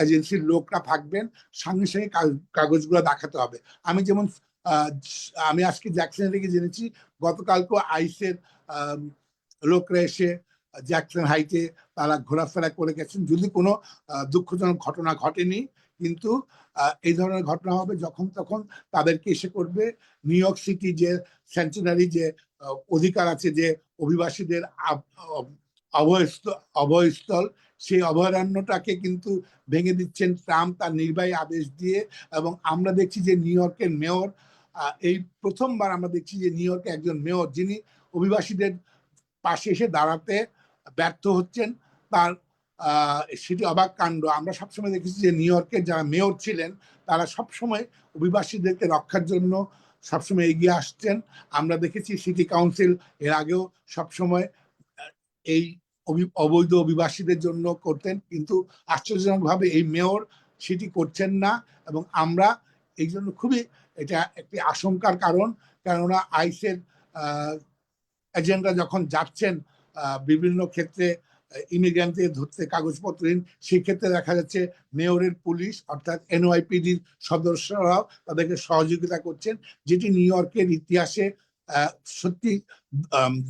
এজেন্সির লোকরা থাকবেন, সঙ্গে সঙ্গে কাগজগুলো দেখাতে হবে। আমি আজকে জ্যাকসন থেকে জেনেছি, গতকালকে আইসের লোকরা এসে জ্যাকসন হাইটে তারা ঘোরাফেরা করে গেছেন। যদি কোনো দুঃখজনক ঘটনা ঘটেনি, কিন্তু এই ধরনের ঘটনা হবে যখন তখন তাদেরকে এসে করবে। নিউ ইয়র্ক সিটি যে সেন্টিনারি যে অধিকার আছে, যে অভিবাসীদের অভয়স্থল, সেই অভয়ারণ্যটাকে কিন্তু ভেঙে দিচ্ছেন ট্রাম্প তার নির্বাহী আদেশ দিয়ে। এবং আমরা দেখছি যে নিউ ইয়র্কের মেয়র, এই প্রথমবার আমরা দেখছি যে নিউ ইয়র্কে একজন মেয়র যিনি অভিবাসীদের পাশে এসে দাঁড়াতে ব্যর্থ হচ্ছেন, তার সেটি অবাক কাণ্ড। আমরা সবসময় দেখেছি যে নিউ ইয়র্কের যারা মেয়র ছিলেন তারা সবসময় অভিবাসীদেরকে রক্ষার জন্য সবসময় এগিয়ে আসছেন। আমরা দেখেছি সিটি কাউন্সিল এর আগেও সবসময় এই অবৈধ অভিবাসীদের জন্য করতেন, কিন্তু আশ্চর্যজনকভাবে এই মেয়র সেটি করছেন না। এবং আমরা এই জন্য খুবই এটা একটি আশঙ্কার কারণ, কেননা আইসের এজেন্টরা যখন যাচ্ছেন বিভিন্ন ক্ষেত্রে ইমিগ্রেন্টদের ধরতে কাগজপত্রহীন, সেই ক্ষেত্রে দেখা যাচ্ছে মেয়রের পুলিশ অর্থাৎ এনওয়াইপিডির সদস্যরাও তাদেরকে সহযোগিতা করছেন, যেটি নিউ ইয়র্কের ইতিহাসে সত্যি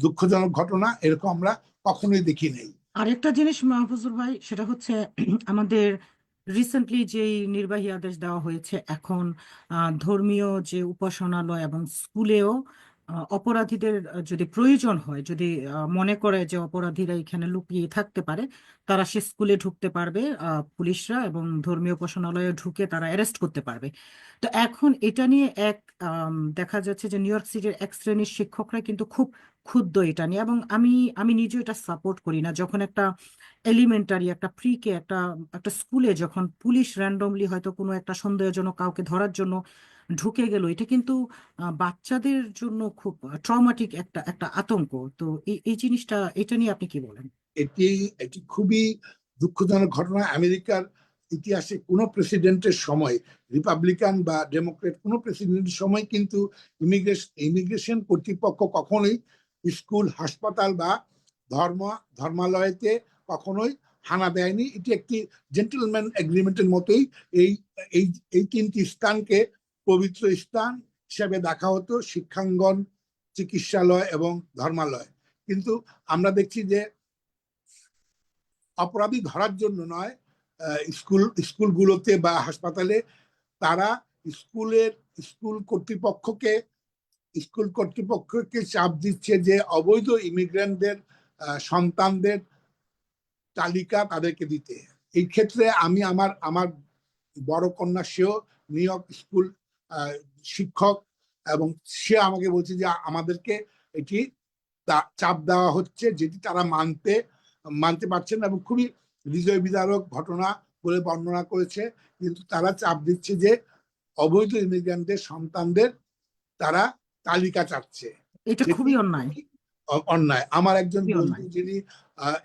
দুঃখজনক ঘটনা। এরকম আমরা কখনোই দেখি নাই। আরেকটা জিনিস মাহফুজুর ভাই, সেটা হচ্ছে আমাদের রিসেন্টলি যেই নির্বাহী আদেশ দেওয়া হয়েছে এখন, ধর্মীয় যে উপাসনালয় এবং স্কুলেও অপরাধীদের যদি প্রয়োজন হয়, যদি মনে করে যে অপরাধীরা এখানে লুকিয়ে থাকতে পারে, তারা সে স্কুলে ঢুকতে পারবে, পুলিশরা, এবং ধর্মীয় উপাসনালয়ে ঢুকে তারা অ্যারেস্ট করতে পারবে। তো এখন এটা নিয়ে দেখা যাচ্ছে যে নিউ ইয়র্ক সিটির এক শ্রেণীর শিক্ষকরা কিন্তু খুব ক্ষুব্ধ এটা নিয়ে। এবং আমি আমি নিজেও এটা সাপোর্ট করি না। যখন একটা এলিমেন্টারি, একটা প্রিকে, একটা একটা স্কুলে যখন পুলিশ র্যান্ডমলি হয়তো কোনো একটা সন্দেহজনক কাউকে ধরার জন্য ঢুকে গেল, এটা কিন্তু বাচ্চাদের জন্য খুব ট্রমাটিক একটা একটা আতঙ্ক। তো এই জিনিসটা, এটা নিয়ে আপনি কি বলেন? এটি এটি খুবই দুঃখজনক ঘটনা। আমেরিকার ইতিহাসে কোনো প্রেসিডেন্টের সময়, রিপাবলিকান বা ডেমোক্রেট কোনো প্রেসিডেন্টের সময় কিন্তু ইমিগ্রেশন কর্তৃপক্ষ কখনোই স্কুল, হাসপাতাল বা ধর্মালয়তে কখনোই হানা দেয়নি। এটি একটি জেন্টলম্যান এগ্রিমেন্টের মতোই এই এই এই তিনটি স্থানকে পবিত্র স্থান হিসাবে দেখা হতো: শিক্ষাঙ্গন, চিকিৎসালয় এবং ধর্মালয়। কিন্তু আমরা দেখছি যে অপরাধী ধরার জন্য নয়, স্কুলগুলোতে বা হাসপাতালে তারা স্কুল কর্তৃপক্ষকে চাপ দিচ্ছে যে অবৈধ ইমিগ্রেন্টদের সন্তানদের তালিকা তাদেরকে দিতে। এই ক্ষেত্রে আমি আমার বড় কন্যা, সেও নিউ ইয়র্ক স্কুল শিক্ষক, এবং সে আমাকে বলছে যে আমাদেরকে এটি চাপ দেওয়া হচ্ছে, যেটি তারা মানতে পারছেন না, এবং খুবই হৃদয় বিদারক ঘটনা বলে বর্ণনা করেছে। কিন্তু তারা চাপ দিচ্ছে যে অবৈধ ইমিগ্রেন্টদের সন্তানদের তারা তালিকা চাচ্ছে। এটা খুবই অন্যায়। অন্যায়। আমার একজন বন্ধু যিনি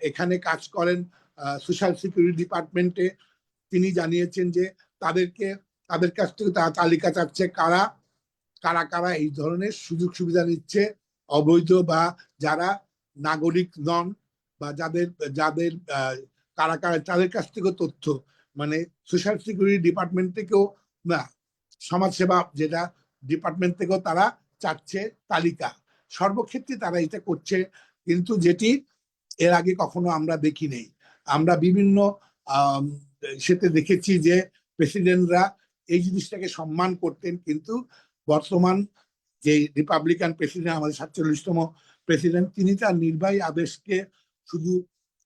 এখানে কাজ করেন সোশ্যাল সিকিউরিটি ডিপার্টমেন্টে, তিনি জানিয়েছেন যে তাদের কাছ থেকে তারা তালিকা চাচ্ছে কারা কারা কারা এই ধরনের সুযোগ সুবিধা নিচ্ছে, অবৈধ বা যারা নাগরিক নন, বা যাদের যাদের কারা কারা, তাদের কাছ থেকেও তথ্য, মানে সোশ্যাল সিকিউরিটি ডিপার্টমেন্ট থেকেও না, সমাজসেবা যেটা ডিপার্টমেন্ট থেকেও তারা চাচ্ছে তালিকা। সর্বক্ষেত্রে তারা এটা করছে, কিন্তু যেটি এর আগে কখনো আমরা দেখি নেই। আমরা বিভিন্ন সেতে দেখেছি যে প্রেসিডেন্টরা এই জিনিসটাকে সম্মান করতেন, কিন্তু বর্তমান যে রিপাবলিকান প্রেসিডেন্ট, আমাদের 47তম প্রেসিডেন্ট, তিনি তার নির্বাহী আদেশকে শুধু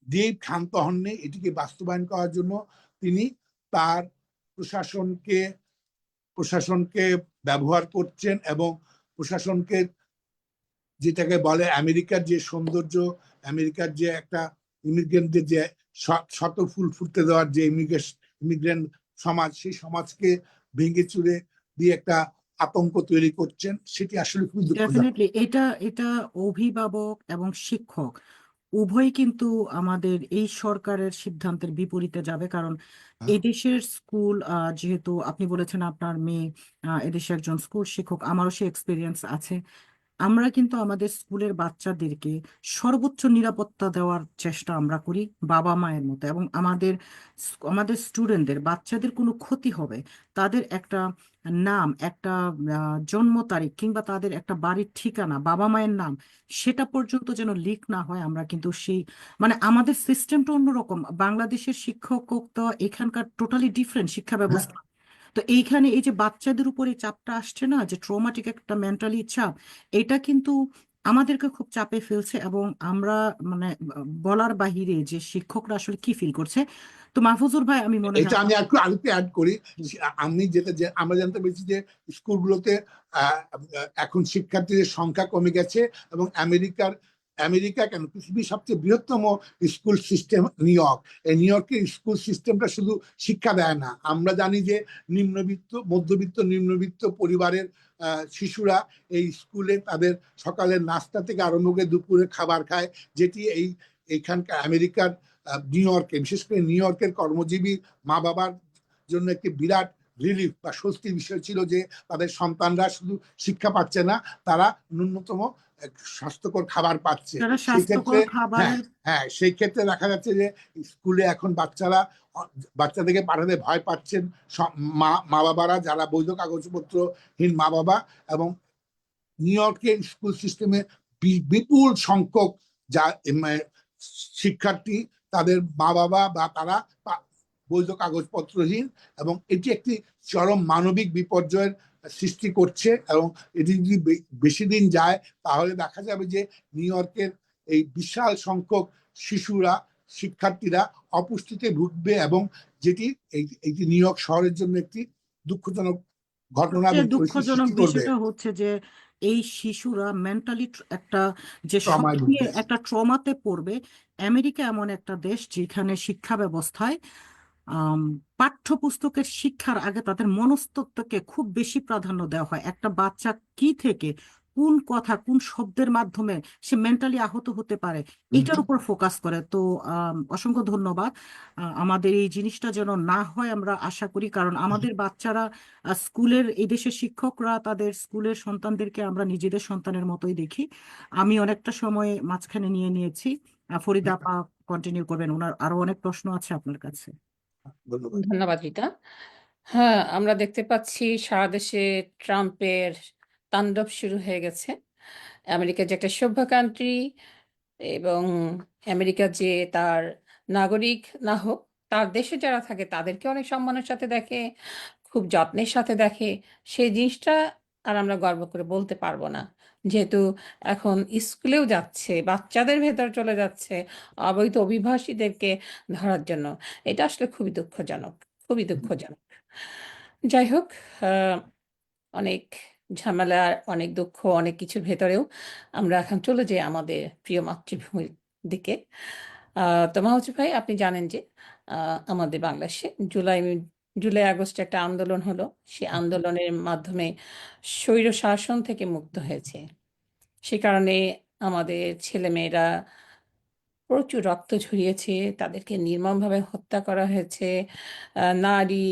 দিয়ে ক্ষান্ত হননি, এটিকে বাস্তবায়ন করার জন্য তিনি তার প্রশাসনকে ব্যবহার করছেন এবং প্রশাসনকে, যেটাকে বলে আমেরিকার যে সৌন্দর্য, আমেরিকার যে একটা ইমিগ্রেন্টদের যে শত ফুল ফুটতে দেওয়ার যে ইমিগ্রেন্ট সমাজ, সেই সমাজকে ভেঙে চুরে দিয়ে একটা আতঙ্ক তৈরি করছেন, সেটি আসলে খুব দুঃখজনক। ডেফিনেটলি এটা এটা অভিভাবক এবং শিক্ষক উভয়ই কিন্তু আমাদের এই সরকারের সিদ্ধান্তের বিপরীতে যাবে, কারণ এদেশের স্কুল, যেহেতু আপনি বলেছেন আপনার মেয়ে এদেশে একজন স্কুল শিক্ষক, আমারও সে এক্সপিরিয়েন্স আছে। আমরা কিন্তু আমাদের স্কুলের বাচ্চাদেরকে সর্বোচ্চ নিরাপত্তা দেওয়ার চেষ্টা আমরা করি বাবা মায়ের মতো, এবং আমাদের স্টুডেন্টদের বাচ্চাদের কোনো ক্ষতি হবে, তাদের একটা নাম, একটা জন্ম তারিখ কিংবা তাদের একটা বাড়ির ঠিকানা, বাবা মায়ের নাম, সেটা পর্যন্ত যেন লিক না হয়, আমরা কিন্তু সেই মানে আমাদের সিস্টেমটা অন্যরকম। বাংলাদেশের শিক্ষক তো এখানকার টোটালি ডিফারেন্ট শিক্ষা ব্যবস্থা। তো এইখানে এই যে বাচ্চাদের উপরে চাপটা আসছে না, যে ট্রমাটিক একটা মেন্টালি চাপ, এটা কিন্তু আমাদেরকে খুব চাপে ফেলছে, এবং আমরা মানে বলার বাহিরে যে শিক্ষকরা আসলে কি ফিল করছে। তো মাহফুজুর ভাই, আমি মনে এটা হয় আমি একটু আরেকটু অ্যাড করি। আমি আমরা জানতে পেরেছি যে স্কুলগুলোতে এখন শিক্ষার্থীদের সংখ্যা কমে গেছে, এবং আমেরিকা কেন, পৃথিবীর সবচেয়ে বৃহত্তম স্কুল সিস্টেম নিউ ইয়র্ক। এই নিউ ইয়র্কের স্কুল সিস্টেমটা শুধু শিক্ষা দেয় না, আমরা জানি যে মধ্যবিত্ত নিম্নবিত্ত পরিবারের শিশুরা এই স্কুলে তাদের সকালের নাস্তা থেকে আরম্ভ করে দুপুরে খাবার খায়, যেটি এইখানকার আমেরিকার নিউ ইয়র্কে, বিশেষ করে নিউ ইয়র্কের কর্মজীবী মা বাবার জন্য একটি বিরাট রিলিফ বা স্বস্তির বিষয় ছিল যে তাদের সন্তানরা শুধু শিক্ষা পাচ্ছে না, তারা ন্যূনতম স্বাস্থ্যকর খাবার পাচ্ছে। যারা সেই স্বাস্থ্যকর ক্ষেত্রে খাবারের সেই ক্ষেত্রে দেখা যাচ্ছে যে স্কুলে এখন বাচ্চাদেরকে পাঠাতে ভয় পাচ্ছেন মা বাবারা, যারা বৈধ কাগজপত্রহীন মা বাবা। এবং নিউ ইয়র্কের স্কুল সিস্টেমে বিপুল সংখ্যক যা শিক্ষার্থী, তাদের মা বাবা বা তারা বৈধ কাগজপত্রহীন, এবং এটি একটি চরম মানবিক বিপর্যয়ের সৃষ্টি করছে। এবং এটি যদি বেশি দিন যায়, তাহলে দেখা যাবে যে নিউ ইয়র্কের এই বিশাল সংখ্যক শিক্ষার্থীরা অপুষ্টিতে ভুগবে, এবং যেটি এইটি নিউ ইয়র্ক শহরের জন্য একটি দুঃখজনক ঘটনা এবং পরিস্থিতি দুঃখজনক সৃষ্টি করবে। বিষয়টা হচ্ছে যে এই শিশুরা মেন্টালি একটা যে ট্রমায় শক নিয়ে ভুগবে। একটা ট্রমাতে পড়বে। আমেরিকা এমন একটা দেশ যেখানে শিক্ষা ব্যবস্থায় আম, পাঠ্যপুস্তকের শিক্ষার আগে তাদের মনস্তত্ত্বকে খুব বেশি প্রাধান্য দেওয়া হয়। একটা বাচ্চা কি থেকে কোন কথা, কোন শব্দের মাধ্যমে সে মেন্টালি আহত হতে পারে, এটার উপর ফোকাস করে। তো অসংখ্য ধন্যবাদ। আমাদের এই জিনিসটা যেন না হয় আমরা আশা করি, কারণ আমাদের বাচ্চারা স্কুলের, এই দেশের শিক্ষকরা তাদের স্কুলের সন্তানদেরকে আমরা নিজেদের সন্তানের মতোই দেখি। আমি অনেকটা সময় মাঝখানে নিয়ে নিয়েছি। ফরিদা আপা কন্টিনিউ করবেন, ওনার আরো অনেক প্রশ্ন আছে আপনার কাছে। ধন্যবাদ। ধন্যবাদ রিতা। হ্যাঁ, আমরা দেখতে পাচ্ছি সারা দেশে ট্রাম্পের তাণ্ডব শুরু হয়ে গেছে। আমেরিকা যে একটা সভ্য কান্ট্রি, এবং আমেরিকা যে তার নাগরিক না হোক, তার দেশে যারা থাকে তাদেরকে অনেক সম্মানের সাথে দেখে, খুব যত্নের সাথে দেখে। সেই জিনিসটা আর আমরা গর্ব করে বলতে পারবো না, যেহেতু এখন স্কুলেও যাচ্ছে, বাচ্চাদের ভেতর চলে যাচ্ছে অবৈধ অভিবাসীদেরকে ধরার জন্য। এটা আসলে খুবই দুঃখজনক, খুবই দুঃখজনক। যাই হোক, অনেক ঝামেলা, অনেক দুঃখ, অনেক কিছুর ভেতরেও আমরা এখন চলে যাই আমাদের প্রিয় মাতৃভূমির দিকে। তো মাহফুজ ভাই, আপনি জানেন যে আমাদের বাংলাদেশে জুলাই আগস্টে একটা আন্দোলন হলো। সেই আন্দোলনের মাধ্যমে স্বৈর শাসন থেকে মুক্ত হয়েছে। সে কারণে আমাদের ছেলেমেয়েরা প্রচুর রক্ত ঝরিয়েছে, তাদেরকে নির্মমভাবে হত্যা করা হয়েছে। নারী,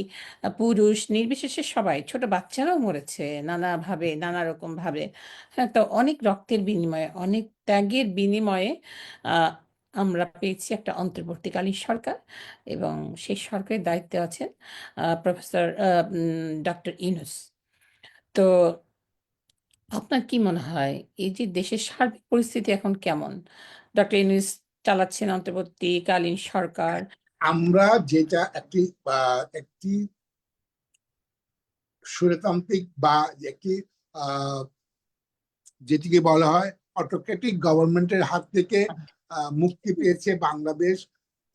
পুরুষ নির্বিশেষে সবাই, ছোট বাচ্চারাও মরেছে নানাভাবে, নানা রকম ভাবে। হ্যাঁ, তো অনেক রক্তের বিনিময়ে, অনেক ত্যাগের বিনিময়ে আহ, আমরা পেয়েছি একটা অন্তর্বর্তীকালীন সরকার, এবং সেই সরকারের দায়িত্বে আছেন প্রফেসর ডক্টর ইউনূস। তো আপনার কি মনে হয় এই যে দেশের সার্বিক পরিস্থিতি এখন কেমন? ডক্টর ইউনূস চালাচ্ছেন অন্তর্বর্তীকালীন সরকার। আমরা যেটা একটি স্বৈরতান্ত্রিক বা একটি যেটিকে বলা হয় অটোক্রেটিক গভর্নমেন্টের হাত থেকে মুক্তি পেয়েছে বাংলাদেশ।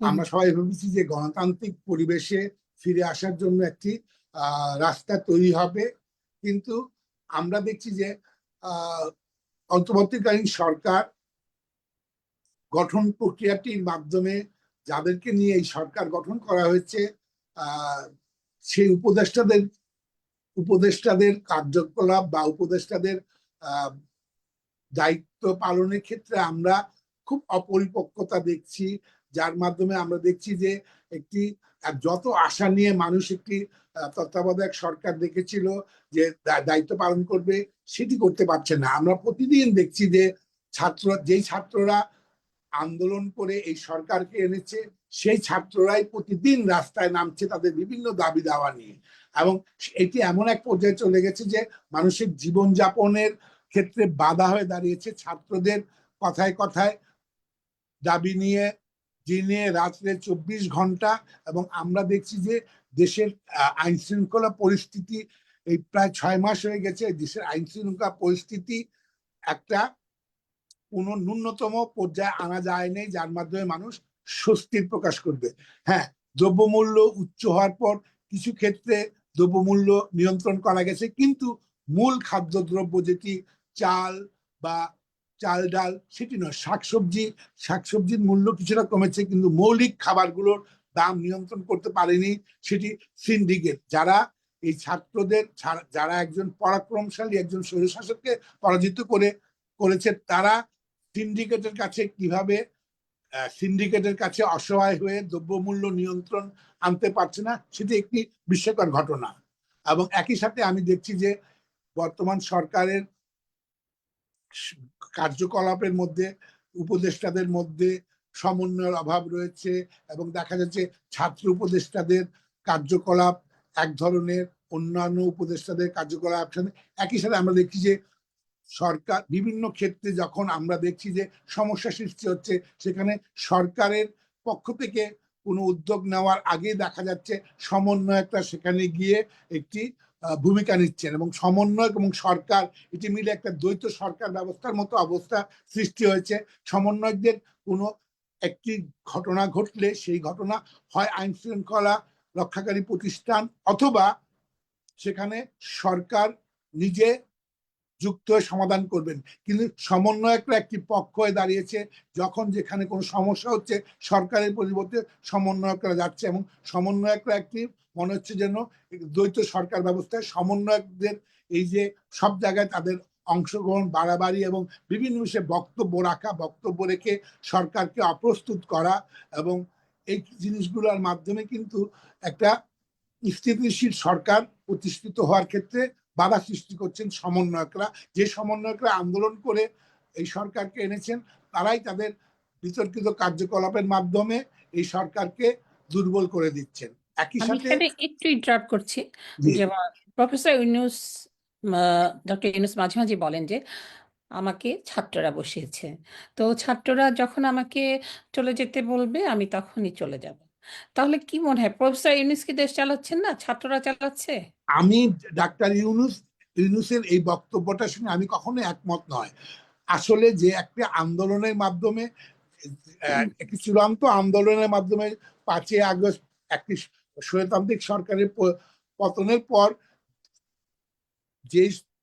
আমরা সবাই ভেবেছি যে গণতান্ত্রিক পরিবেশে ফিরে আসার জন্য একটি রাস্তা তৈরি হবে, কিন্তু আমরা দেখছি যে অন্তর্বর্তীকালীন সরকার গঠন প্রক্রিয়াটির মাধ্যমে যাদেরকে নিয়ে এই সরকার গঠন করা হয়েছে সেই উপদেষ্টাদের কার্যকলাপ বা উপদেষ্টাদের দায়িত্ব পালনের ক্ষেত্রে আমরা খুব অপরিপক্কতা দেখছি, যার মাধ্যমে আমরা দেখছি যে একটি যত আশা নিয়ে মানুষ একটি তত্ত্বাবধায়ক সরকার দেখেছিল যে দায়িত্ব পালন করবে, সেটি করতে পারছে না। আমরা প্রতিদিন দেখছি যে যেই ছাত্ররা আন্দোলন করে এই সরকারকে এনেছে, সেই ছাত্ররাই প্রতিদিন রাস্তায় নামছে তাদের বিভিন্ন দাবি দাওয়া নিয়ে, এবং এটি এমন এক পর্যায়ে চলে গেছে যে মানুষের জীবনযাপনের ক্ষেত্রে বাধা হয়ে দাঁড়িয়েছে। ছাত্রদের কথায় কথায় দাবি নিয়ে দিনে রাত্রে 24 ঘন্টা, এবং আমরা দেখছি যে দেশের আইন শৃঙ্খলা পরিস্থিতি এই প্রায় 6 মাস হয়ে গেছে, দেশের আইন শৃঙ্খলা পরিস্থিতি একটা কোনো ন্যূনতম পর্যায়ে আনা যায়নি যার মাধ্যমে মানুষ স্বস্তির প্রকাশ করবে। হ্যাঁ, দ্রব্যমূল্য উচ্চ হওয়ার পর কিছু ক্ষেত্রে দ্রব্যমূল্য নিয়ন্ত্রণ করা গেছে, কিন্তু মূল খাদ্যদ্রব্য যেটি চাল বা চাল ডাল সেটি নয়, শাকসবজির মূল্য কিছুটা কমেছে, কিন্তু মৌলিক খাবারগুলোর দাম নিয়ন্ত্রণ করতে পারেনি সেটি সিন্ডিকেট, যারা এই ছাত্রদের যারা একজন পরাক্রমশালী একজন স্বৈরশাসককে পরাজিত করেছে, তারা সিন্ডিকেটের কাছে অসহায় হয়ে দ্রব্যমূল্য নিয়ন্ত্রণ আনতে পারছে না, সেটি একটি বিস্ময়কর ঘটনা। এবং একই সাথে আমি দেখছি যে বর্তমান সরকারের কার্যকলাপের মধ্যে উপদেষ্টাদের মধ্যে সমন্বয়ের অভাব রয়েছে, এবং দেখা যাচ্ছে ছাত্র উপদেষ্টাদের কার্যকলাপ এক ধরনের, অন্যান্য উপদেষ্টাদের কার্যকলাপ একই সাথে। আমরা দেখছি যে সরকার বিভিন্ন ক্ষেত্রে যখন আমরা দেখছি যে সমস্যা সৃষ্টি হচ্ছে, সেখানে সরকারের পক্ষ থেকে কোনো উদ্যোগ নেওয়ার আগে দেখা যাচ্ছে সমন্বয়করা সেখানে গিয়ে একটি ভূমিকা নিচ্ছেন, এবং সমন্বয়ক এবং সরকার এটি মিলে একটা দ্বৈত সরকার ব্যবস্থার মতো অবস্থা সৃষ্টি হয়েছে। সমন্বয়কদের কোনো একটি ঘটনা ঘটলে সেই ঘটনা হয় আইন শৃঙ্খলা রক্ষাকারী প্রতিষ্ঠান অথবা সেখানে সরকার নিজে যুক্ত হয়ে সমাধান করবেন, কিন্তু সমন্বয়করা একটি পক্ষ হয়ে দাঁড়িয়েছে। যখন যেখানে কোনো সমস্যা হচ্ছে সরকারের পরিবর্তে সমন্বয়করা যাচ্ছে, এবং সমন্বয়করা একটি মনে হচ্ছে যেন দ্বৈত সরকার ব্যবস্থায় সমন্বয়কদের এই যে সব জায়গায় তাদের অংশগ্রহণ বাড়াবাড়ি এবং বিভিন্ন বিষয়ে বক্তব্য রেখে সরকারকে অপ্রস্তুত করা, এবং এই জিনিসগুলোর মাধ্যমে কিন্তু একটা স্থিতিশীল সরকার প্রতিষ্ঠিত হওয়ার ক্ষেত্রে বাধা সৃষ্টি করছেন সমন্বয়করা। যে সমন্বয়করা আন্দোলন করে এই সরকারকে এনেছেন, তারাই তাদের বিতর্কিত কার্যকলাপের মাধ্যমে এই সরকারকে দুর্বল করে দিচ্ছেন। একই সাথে একটু ইন্টারাপ্ট করছি, যেমন প্রফেসর ইউনূস, ডক্টর ইউনূস মাঝে মাঝে বলেন যে আমাকে ছাত্ররা বসিয়েছে, তো ছাত্ররা যখন আমাকে চলে যেতে বলবে আমি তখনই চলে যাব। তাহলে কি মনে হয়, প্রফেসর ইউনূস কি দেশ চালাচ্ছেন না, ছাত্ররা চালাচ্ছে? আমি ডাক্তার ইউনূসের এই বক্তব্যটার সঙ্গে আমি কখনো একমত নয়। আসলে যে একটা আন্দোলনের মাধ্যমে, একটি চূড়ান্ত আন্দোলনের মাধ্যমে 5ই আগস্ট একটি স্বৈরতান্ত্রিক সরকারের পতনের পর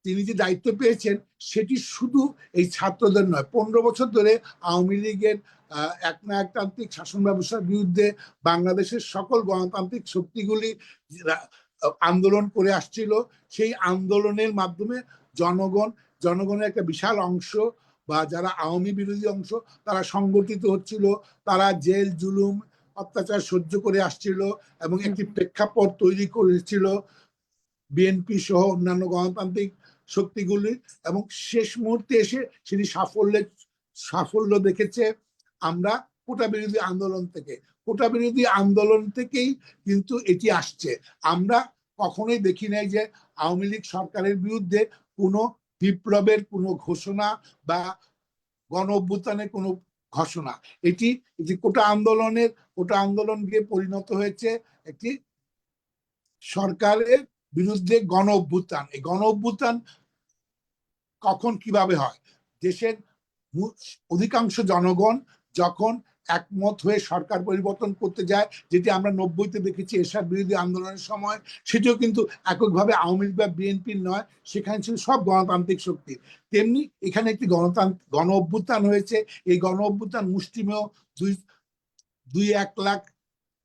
তিনি যে দায়িত্ব পেয়েছেন, সেটি শুধু এই ছাত্রদের নয়, 15 বছর ধরে আওয়ামী লীগের একনায়কতান্ত্রিক শাসন ব্যবস্থার বিরুদ্ধে বাংলাদেশের সকল গণতান্ত্রিক শক্তিগুলি আন্দোলন করে আসছিল। সেই আন্দোলনের মাধ্যমে জনগণের একটা বিশাল অংশ বা যারা আওয়ামী বিরোধী অংশ, তারা সংগঠিত হচ্ছিল, তারা জেল জুলুম অত্যাচার সহ্য করে আসছিল, এবং একটি প্রেক্ষাপট তৈরি করেছিল বিএনপি সহ অন্যান্য গণতান্ত্রিক শক্তিগুলি, এবং শেষ মুহূর্তে এসে সেটি সাফল্য দেখেছে আমরা কোটা বিরোধী আন্দোলন থেকেই কিন্তু এটি আসছে। আমরা কখনোই দেখি নাই যে আওয়ামী লীগ সরকারের বিরুদ্ধে কোনো বিপ্লবের কোনো ঘোষণা বা গণ অভ্যুত্থানের কোনো ঘোষণা। এটি কোটা আন্দোলন গিয়ে পরিণত হয়েছে একটি সরকারের বিরুদ্ধে গণ অভ্যুত্থান। এই গণ অভ্যুত্থান কখন কিভাবে হয়? দেশের অধিকাংশ জনগণ যখন একমত হয়ে সরকার পরিবর্তন করতে যায়, যেটি আমরা 90-তে দেখেছি এরশাদ বিরোধী আন্দোলনের সময়, সেটিও কিন্তু এককভাবে আওয়ামী লীগ বা বিএনপির নয়, সেখানে ছিল সব গণতান্ত্রিক শক্তি। তেমনি এখানে একটি গণ অভ্যুত্থান হয়েছে। এই গণ অভ্যুত্থান মুষ্টিমেয় 2-1 লাখ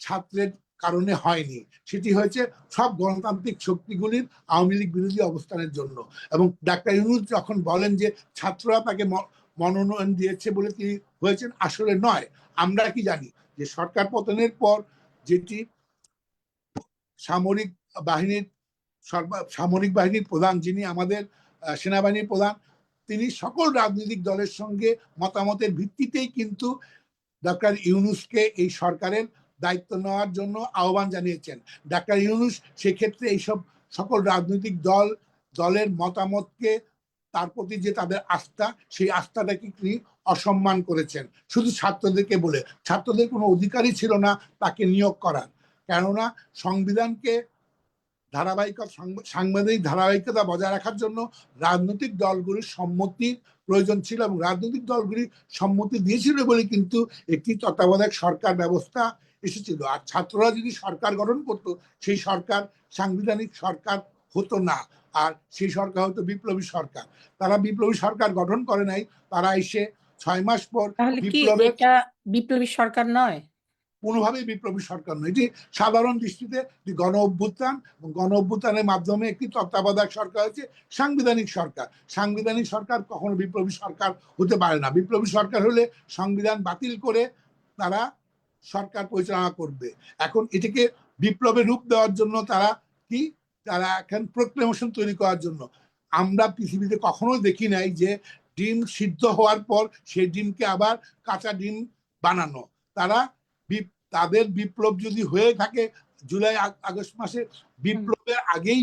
ছাত্রের কারণে হয়নি, সেটি হয়েছে সব গণতান্ত্রিক শক্তিগুলির আওয়ামী লীগ বিরোধী অবস্থানের জন্য। এবং ডাক্তার ইউনূস যখন বলেন যে ছাত্ররা তাকে মনোনয়ন দিয়েছে বলে তিনি হয়েছেন, আসলে নয়। আমরা কি জানি যে সরকার পতনের পর যেটি সামরিক বাহিনীর সামরিক বাহিনীর প্রধান, যিনি আমাদের সেনাবাহিনীর প্রধান, তিনি সকল রাজনৈতিক দলের সঙ্গে মতামতের ভিত্তিতেই কিন্তু ডক্টর ইউনূসকে এই সরকারের দায়িত্ব নেওয়ার জন্য আহ্বান জানিয়েছেন। ডক্টর ইউনূস সেক্ষেত্রে এইসব সকল রাজনৈতিক দলের মতামতকে, তার প্রতি যে তাদের আস্থা, সেই আস্থাটাকে তিনি অসম্মান করেছেন শুধু ছাত্রদেরকে বলে। ছাত্রদের কোনো অধিকারই ছিল না তাকে নিয়োগ করার, কেননা সংবিধানকে সাংবিধানিক ধারাবাহিকতা বজায় রাখার জন্য রাজনৈতিক দলগুলির সম্মতির প্রয়োজন ছিল, এবং রাজনৈতিক দলগুলি সম্মতি দিয়েছিল বলে কিন্তু একটি তত্ত্বাবধায়ক সরকার ব্যবস্থা এসেছিল। আর ছাত্ররা যদি সরকার গঠন করত, সেই সরকার সাংবিধানিক সরকার হতো না, আর সেই সরকার হতো বিপ্লবী সরকার। তারা বিপ্লবী সরকার গঠন করে নাই, তারা এসে 6 মাস পর তাহলে কি বিপ্লবের এটা বিপ্লবী সরকার নয়? কোনোভাবেই বিপ্লবী সরকার নয়, এটি সাধারণ দৃষ্টিতে গণ অভ্যুত্থান, গণ অভ্যুত্থানের মাধ্যমে একটি তত্ত্বাবধায়ক সরকার হচ্ছে সাংবিধানিক সরকার। সাংবিধানিক সরকার কখনো বিপ্লবী সরকার হতে পারে না। বিপ্লবী সরকার হলে সংবিধান বাতিল করে তারা সরকার পরিচালনা করবে। এখন এটাকে বিপ্লবের রূপ দেওয়ার জন্য তারা এখন প্রোক্লেমেশন তৈরি করার জন্য। আমরা পৃথিবীতে কখনোই দেখি নাই যে ডিম সিদ্ধ হওয়ার পর সেই ডিমকে আবার কাঁচা ডিম বানানো। তাদের বিপ্লব যদি হয়ে থাকে জুলাই আগস্ট মাসে, বিপ্লবের আগেই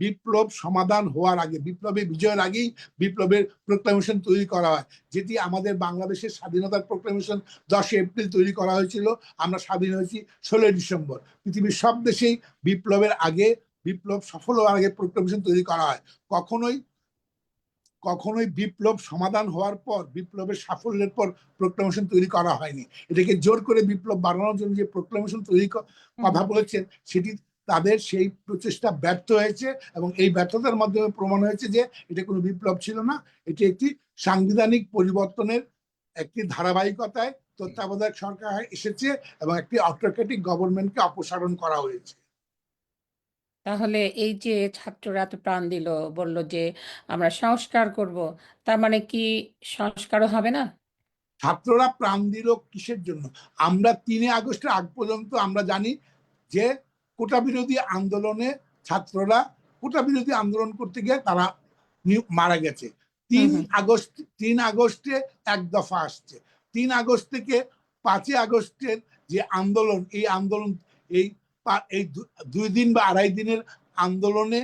বিপ্লব সমাধান হওয়ার আগে, বিপ্লবের বিজয়ের আগেই বিপ্লবের প্রোক্লামেশন তৈরি করা হয়, যেটি আমাদের বাংলাদেশের স্বাধীনতার প্রোক্লামেশন 10 এপ্রিল তৈরি করা হয়েছিল। আমরা স্বাধীন হয়েছি 16 ডিসেম্বর। পৃথিবীর সব দেশেই বিপ্লবের আগে, বিপ্লব সফল হওয়ার আগে প্রোক্লামেশন তৈরি করা হয়। কখনোই বিপ্লব সমাধান হওয়ার পর, বিপ্লবের সাফল্যের পর প্রোক্লামেশন তৈরি করা হয়নি। এটাকে জোর করে বিপ্লব বাড়ানোর জন্য যে প্রোক্লামেশন তৈরি কথা বলেছেন, সেটি তাদের সেই প্রচেষ্টা ব্যর্থ হয়েছে, এবং এই ব্যর্থতার মাধ্যমে প্রমাণ হয়েছে যে এটা কোনো বিপ্লব ছিল না, এটি একটি সাংবিধানিক পরিবর্তনের একটি ধারাবাহিকতায় তত্ত্বাবধায়ক সরকার এসেছে, এবং একটি অটোক্রেটিক গভর্নমেন্টকে অপসারণ করা হয়েছে। তাহলে এই যে ছাত্ররা এত প্রাণ দিল, বলল যে আমরা সংস্কার করব, তার মানে কি সংস্কারও হবে না? ছাত্ররা প্রাণ দিল কিসের জন্য? আমরা 3 আগস্টের আগ পর্যন্ত আমরা জানি যে কোটা বিরোধী আন্দোলনে ছাত্ররা কোটা বিরোধী আন্দোলন করতে গিয়ে তারা মারা গেছে। 3 আগস্টে এক দফা আসছে। 3 আগস্ট থেকে 5 আগস্টের যে আন্দোলন, এই আন্দোলন এই 2 দিন বা আড়াই দিনের আন্দোলনে,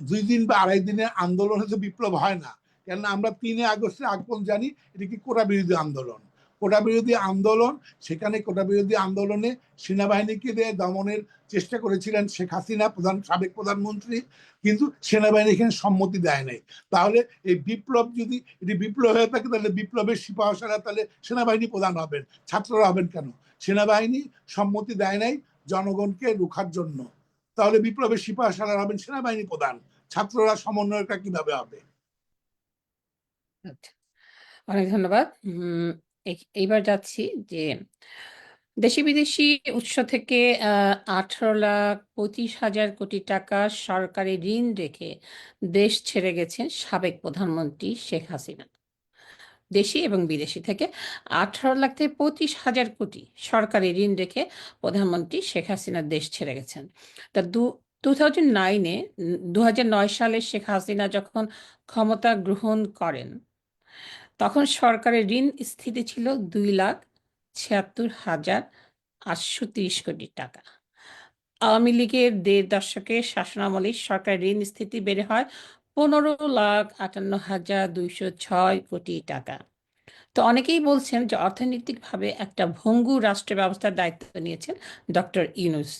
2 দিন বা আড়াই দিনের আন্দোলনে তো বিপ্লব হয় না। কেননা আমরা 3 আগস্টের আগ পর্যন্ত জানি এটি কি কোটা বিরোধী আন্দোলন। কোটা বিরোধী আন্দোলন, সেখানে কোটা বিরোধী আন্দোলনে সেনাবাহিনীকে দিয়ে দমনের চেষ্টা করেছিলেন শেখ হাসিনা, সাবেক প্রধানমন্ত্রী, কিন্তু সেনাবাহিনী এখানে সম্মতি দেয় নাই। তাহলে এই বিপ্লব যদি এটি বিপ্লব হয়ে থাকে, তাহলে বিপ্লবের সিপাহসারা তাহলে সেনাবাহিনী প্রধান হবেন, ছাত্ররা হবেন কেন? সেনাবাহিনী সম্মতি দেয় নাই জনগণকে রুখার জন্য, তাহলে বিপ্লবের সিপাহসালার হবেন সেনাবাহিনী প্রধান, ছাত্ররা সমন্বয়টা কিভাবে হবে? আচ্ছা, অনেক ধন্যবাদ। এইবার যাচ্ছি যে দেশি বিদেশি উৎস থেকে 18,25,000 কোটি টাকা সরকারি ঋণ রেখে দেশ ছেড়ে গেছেন সাবেক প্রধানমন্ত্রী শেখ হাসিনা। দেশি এবং বিদেশি থেকে 18 লাখ থেকে 25,000 কোটি সরকারি ঋণ রেখে প্রধানমন্ত্রী শেখ হাসিনা দেশ ছেড়ে গেছেন। তা 2009-এ 2009 সালে শেখ হাসিনা যখন ক্ষমতা গ্রহণ করেন, তখন সরকারের ঋণ স্থিতি ছিল 2,76,830 কোটি টাকা। আওয়ামী লীগের 1.5 দশকের শাসনামলে সরকারের ঋণ স্থিতি বেড়ে হয় 15,58,206 কোটি টাকা। তো অনেকেই বলছেন যে অর্থনৈতিকভাবে একটা ভঙ্গুর রাষ্ট্র ব্যবস্থার দায়িত্ব নিয়েছেন ডক্টর ইউনূস,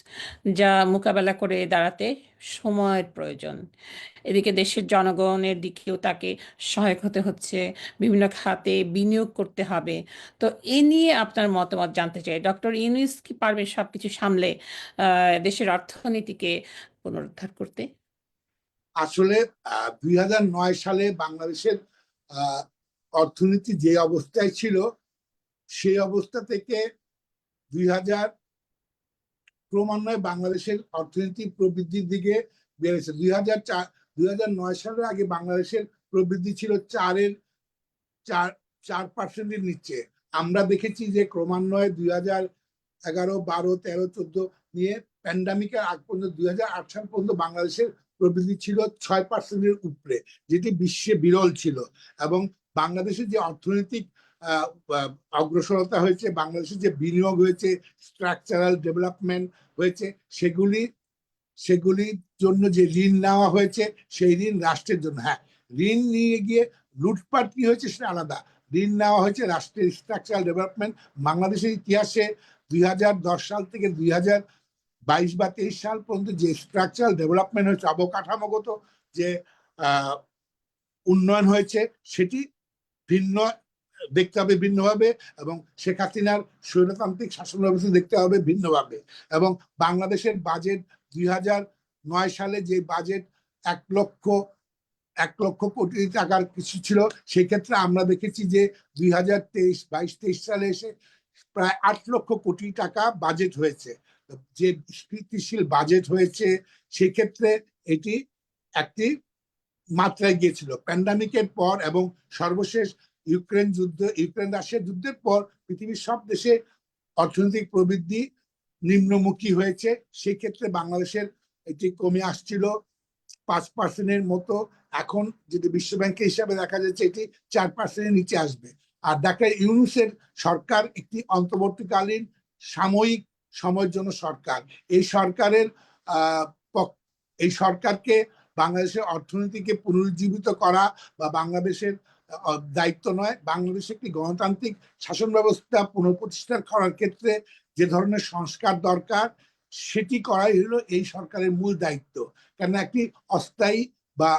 যা মোকাবেলা করে দাঁড়াতে সময়ের প্রয়োজন। এদিকে দেশের জনগণের দিকেও তাকে সহায়ক হতে হচ্ছে, বিভিন্ন খাতে বিনিয়োগ করতে হবে। তো এ নিয়ে আপনার মতামত জানতে চাই। ডক্টর ইউনূস কি পারবে সবকিছু সামলে দেশের অর্থনীতিকে পুনরুদ্ধার করতে? আসলে 2009 সালে বাংলাদেশের আহ, অর্থনীতি যে অবস্থায় ছিল সেই অবস্থা থেকে 2000 ক্রমান্বয়ে বাংলাদেশের অর্থনীতি প্রবৃদ্ধির দিকে বেড়েছে। 2009 সালের আগে বাংলাদেশের প্রবৃদ্ধি ছিল চার 4%-এর নিচে। আমরা দেখেছি যে ক্রমান্বয়ে 2011, 12, 13, 14 নিয়ে প্যান্ডামিকের আগ পর্যন্ত 2008 সাল পর্যন্ত বাংলাদেশের প্রবৃদ্ধি ছিল 6%-এর উপরে, যেটি বিশ্বে বিরল ছিল। এবং বাংলাদেশের যে অর্থনৈতিক অগ্রসরতা হয়েছে, বাংলাদেশের যে বিনিয়োগ হয়েছে, স্ট্রাকচারাল ডেভেলপমেন্ট হয়েছে, সেগুলির জন্য যে ঋণ নেওয়া হয়েছে সেই ঋণ রাষ্ট্রের জন্য। হ্যাঁ, ঋণ নিয়ে গিয়ে লুটপাট কি হয়েছে সেটা আলাদা। ঋণ নেওয়া হয়েছে রাষ্ট্রের স্ট্রাকচারাল ডেভেলপমেন্ট। বাংলাদেশের ইতিহাসে 2010 সাল থেকে 2022 বা 23 সাল পর্যন্ত যে স্ট্রাকচারাল ডেভেলপমেন্ট হয়েছে, অবকাঠামোগত যে উন্নয়ন হয়েছে, সেটি ভিন্ন দেখতে হবে ভিন্নভাবে, এবং শেখ হাসিনার স্বৈরতান্ত্রিক শাসন ব্যবস্থা দেখতে হবে ভিন্নভাবে। এবং বাংলাদেশের বাজেট 2009 সালে যে বাজেট 1 লক্ষ কোটি টাকার কিছু ছিল, সেই ক্ষেত্রে আমরা দেখেছি যে 2022-23 সালে এসে প্রায় 8 লক্ষ কোটি টাকা বাজেট হয়েছে। যে স্থিতিশীল বাজেট হয়েছে, সেক্ষেত্রে এটি একটি মাত্রায় গিয়েছিল। প্যান্ডামিকের পর এবং সর্বশেষ ইউক্রেন রাশিয়া যুদ্ধের পর পৃথিবীর সব দেশে অর্থনৈতিক প্রবৃদ্ধি নিম্নমুখী হয়েছে। সেক্ষেত্রে বাংলাদেশের এটি কমে আসছিল 5%-এর মতো। এখন যদি বিশ্বব্যাংকের হিসাবে দেখা যাচ্ছে এটি 4%-এর নিচে আসবে। আর ডাক্তার ইউনূসের সরকার একটি অন্তর্বর্তীকালীন সাময়িক সময়ের জন্য সরকার। এই সরকারের এই সরকারকে বাংলাদেশের অর্থনীতিকে পুনরুজ্জীবিত করা বা বাংলাদেশের দায়িত্ব নয়। বাংলাদেশে একটি গণতান্ত্রিক শাসন ব্যবস্থা পুনঃপ্রতিষ্ঠা করার ক্ষেত্রে যে ধরনের সংস্কার দরকার, সেটি করাই হলো এই সরকারের মূল দায়িত্ব। কেন একটি অস্থায়ী বা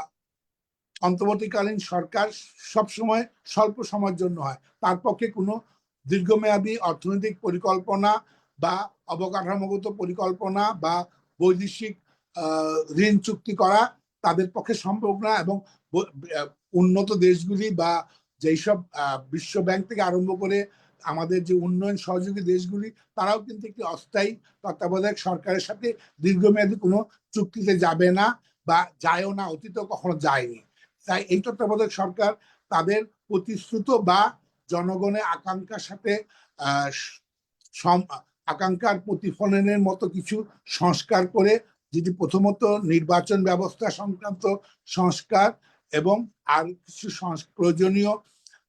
অন্তর্বর্তীকালীন সরকার সবসময় স্বল্প সময়ের জন্য হয়। তার পক্ষে কোনো দীর্ঘমেয়াদী অর্থনৈতিক পরিকল্পনা বা অবকাঠামোগত পরিকল্পনা বা বৈদেশিক ঋণ চুক্তি করা তাদের পক্ষে সম্ভব না। এবং উন্নত দেশগুলি বা যেসব বিশ্ব ব্যাংক থেকে আরম্ভ করে আমাদের যে উন্নয়ন সহযোগী দেশগুলি, তারাও কিন্তু একটি অস্থায়ী তত্ত্বাবধায়ক সরকারের সাথে দীর্ঘমেয়াদী কোনো চুক্তিতে যাবে না বা যায়ও না, অতীতেও কখনো যায়নি। তাই এই তত্ত্বাবধায়ক সরকার তাদের প্রতিশ্রুত বা জনগণের আকাঙ্ক্ষার সাথে আকাঙ্ক্ষার প্রতিফলনের মতো কিছু সংস্কার করে, যেটি প্রথমত নির্বাচন ব্যবস্থা সংক্রান্ত সংস্কার এবং আর কিছু প্রয়োজনীয়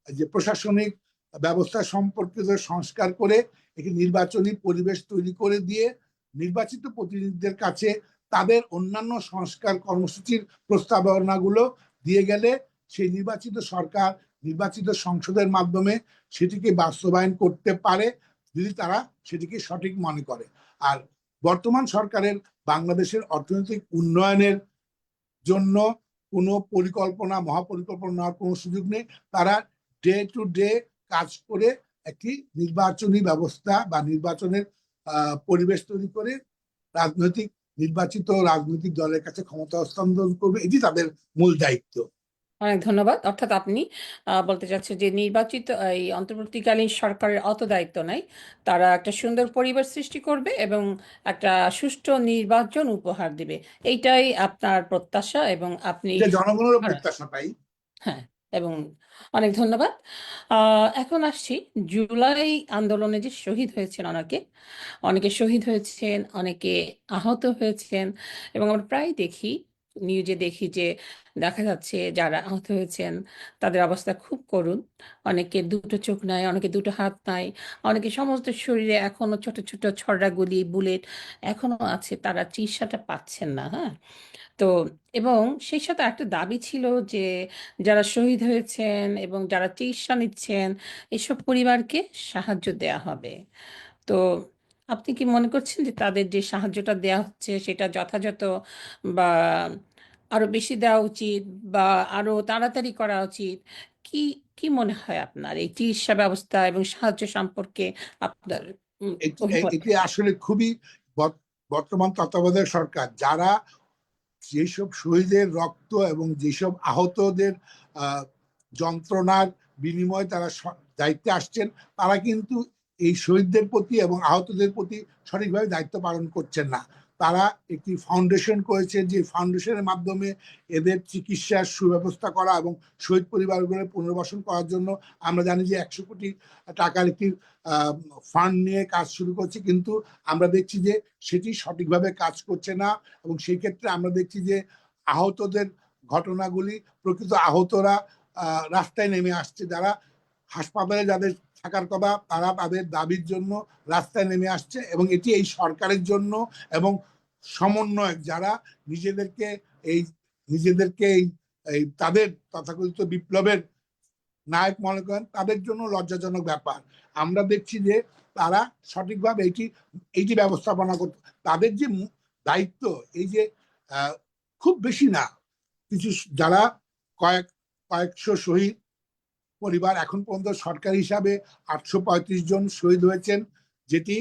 যে প্রশাসনিক ব্যবস্থা সম্পর্কিত সংস্কার করে একটি নির্বাচনী পরিবেশ তৈরি করে দিয়ে নির্বাচিত প্রতিনিধিদের কাছে তাদের অন্যান্য সংস্কার কর্মসূচির প্রস্তাবনাগুলো দিয়ে গেলে সেই নির্বাচিত সরকার নির্বাচিত সংসদের মাধ্যমে সেটিকে বাস্তবায়ন করতে পারে, যদি তারা সেটিকে সঠিক মনে করে। আর বর্তমান সরকারের বাংলাদেশের অর্থনৈতিক উন্নয়নের জন্য কোনো পরিকল্পনা, মহাপরিকল্পনা নেওয়ার কোনো সুযোগ নেই। তারা ডে টু ডে কাজ করে একটি নির্বাচনী ব্যবস্থা বা নির্বাচনের পরিবেশ তৈরি করে নির্বাচিত রাজনৈতিক দলের কাছে ক্ষমতা হস্তান্তর করবে, এটি তাদের মূল দায়িত্ব। অনেক ধন্যবাদ। অর্থাৎ আপনি বলতে চাচ্ছেন যে নির্বাচিত এই অন্তর্বর্তীকালীন সরকারের অত দায়িত্ব নাই, তারা একটা সুন্দর পরিবেশ সৃষ্টি করবে এবং একটা সুষ্ঠু নির্বাচন উপহার দিবে, এইটাই আপনার প্রত্যাশা এবং আপনি জনগণেরও প্রত্যাশা পাই। হ্যাঁ, এবং অনেক ধন্যবাদ। এখন আসছি জুলাই আন্দোলনে যে শহীদ হয়েছেন অনেকে শহীদ হয়েছেন, অনেকে আহত হয়েছেন, এবং আমরা প্রায় দেখি নিউজে দেখি যে দেখা যাচ্ছে যারা আহত হয়েছেন তাদের অবস্থা খুব করুণ। অনেকের দুটো চোখ নাই, অনেকে দুটো হাত নাই, অনেকে সমস্ত শরীরে এখনো ছোট ছোট ছড়া গুলি বুলেট এখনো আছে, তারা চিকিৎসাটা পাচ্ছেন না। হ্যাঁ, তো এবং সেই সাথে একটা দাবি ছিল যে যারা শহীদ হয়েছেন এবং যারা চিকিৎসা নিচ্ছেন এসব পরিবারকে সাহায্য দেয়া হবে। তো আপনি কি মনে করছেন যে তাদের যে সাহায্যটা দেওয়া হচ্ছে সেটা যথাযথ, বা আরো বেশি দেওয়া উচিত, বা আরো তাড়াতাড়ি করা উচিত? কি কি মনে হয় আপনার এই চিকিৎসা ব্যবস্থা এবং সাহায্য সম্পর্কে আপনার অভিমত? এটি আসলে খুবই বর্তমান তত্ত্বাবধায়ক সরকার যারা যেসব শহীদের রক্ত এবং যেসব আহতদের যন্ত্রণার বিনিময়ে তারা দায়িত্বে আসছেন, তারা কিন্তু এই শহীদদের প্রতি এবং আহতদের প্রতি সঠিকভাবে দায়িত্ব পালন করছেন না। তারা একটি ফাউন্ডেশন করেছে, যে ফাউন্ডেশনের মাধ্যমে এদের চিকিৎসার সুব্যবস্থা করা এবং শহীদ পরিবারগুলোর পুনর্বাসন করার জন্য আমরা জানি যে 100 কোটি টাকার একটি ফান্ড নিয়ে কাজ শুরু করছে, কিন্তু আমরা দেখছি যে সেটি সঠিকভাবে কাজ করছে না। এবং সেই ক্ষেত্রে আমরা দেখছি যে আহতদের ঘটনাগুলি, প্রকৃত আহতরা রাস্তায় নেমে আসছে, যারা হাসপাতালে যাদের থাকার কথা তারা তাদের দাবির জন্য রাস্তায় নেমে আসছে। এবং এটি এই সরকারের জন্য এবং সমন্বয়ক যারা নিজেদেরকে এই তাদের তথাকথিত বিপ্লবের নায়ক মনে করেন, তাদের জন্য লজ্জাজনক ব্যাপার। আমরা দেখছি যে তারা সঠিকভাবে এইটি ব্যবস্থাপনা করতে, তাদের যে দায়িত্ব, এই যে খুব বেশি না, কিছু যারা কয়েকশো শহীদ পরিবার, এখন পর্যন্ত সরকারি হিসাবে 835 জন শহীদ হয়েছেন, যেটি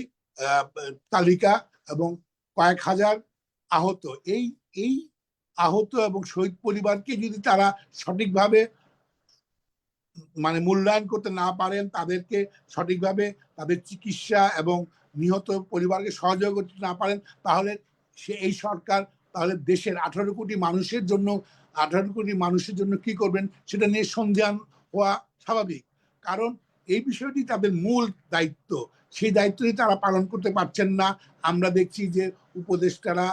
তালিকা, এবং কয়েক হাজার আহত। এই এই আহত এবং শহীদ পরিবারকে যদি তারা সঠিকভাবে মূল্যায়ন করতে না পারেন, তাদেরকে সঠিকভাবে তাদের চিকিৎসা এবং নিহত পরিবারকে সহযোগিতা করতে না পারেন, তাহলে এই সরকার তাহলে দেশের 18 কোটি মানুষের জন্য কি করবেন সেটা নিয়ে সন্দেহান হওয়া স্বাভাবিক। কারণ এই বিষয়টি তাদের মূল দায়িত্ব, সেই দায়িত্বটি তারা পালন করতে পারছেন না। আমরা দেখছি যে উপদেষ্টারা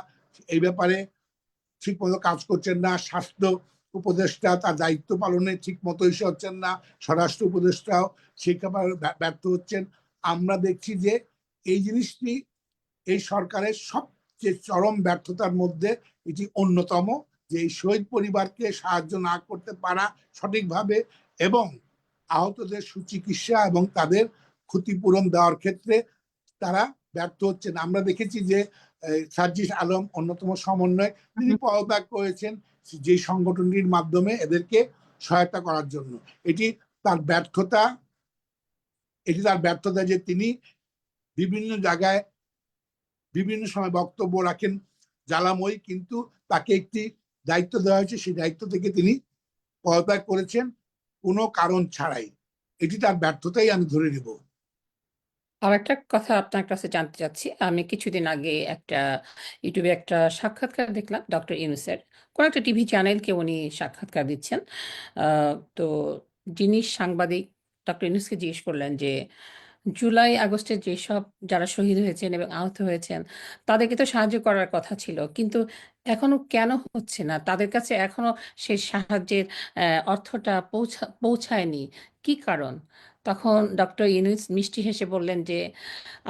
এই ব্যাপারে ঠিকমতো কাজ করছেন না, স্বাস্থ্য উপদেষ্টা তার দায়িত্ব পালনে ঠিক মতো এসে হচ্ছেন না, স্বরাষ্ট্র উপদেষ্টাও সেই ব্যাপারে ব্যর্থ হচ্ছেন। আমরা দেখছি যে এই জিনিসটি এই সরকারের সবচেয়ে চরম ব্যর্থতার মধ্যে এটি অন্যতম, যে এই শহীদ পরিবারকে সাহায্য না করতে পারা সঠিকভাবে এবং আহতদের সুচিকিৎসা এবং তাদের ক্ষতিপূরণ দেওয়ার ক্ষেত্রে তারা ব্যর্থ হচ্ছেন। আমরা দেখেছি যে সার্জিস আলম অন্যতম সমন্বয়, তিনি পদত্যাগ করেছেন যে সংগঠনটির মাধ্যমে এদেরকে সহায়তা করার জন্য। এটি তার ব্যর্থতা যে তিনি বিভিন্ন জায়গায় বিভিন্ন সময় বক্তব্য রাখেন জ্বালাময়ী, কিন্তু তাকে একটি দায়িত্ব দেওয়া হয়েছে, সেই দায়িত্ব থেকে তিনি পদত্যাগ করেছেন কোনো কারণ ছাড়াই। এটি তার ব্যর্থতাই আমি ধরে নেব। আর একটা কথা আপনার কাছে জানতে চাচ্ছি, আমি কিছুদিন আগে একটা ইউটিউবে একটা সাক্ষাৎকার দেখলাম ডক্টর ইউনূসের, কোন একটা টিভি চ্যানেলকে উনি সাক্ষাৎকার দিচ্ছেন। তো যিনি সাংবাদিক ডক্টর ইউনূসকে জিজ্ঞেস করলেন যে জুলাই আগস্টে যেসব যারা শহীদ হয়েছেন এবং আহত হয়েছেন তাদেরকে তো সাহায্য করার কথা ছিল, কিন্তু এখনো কেন হচ্ছে না, তাদের কাছে এখনো সেই সাহায্যের অর্থটা পৌঁছায়নি, কি কারণ? তখন ডক্টর ইউনূস মিষ্টি হেসে বললেন যে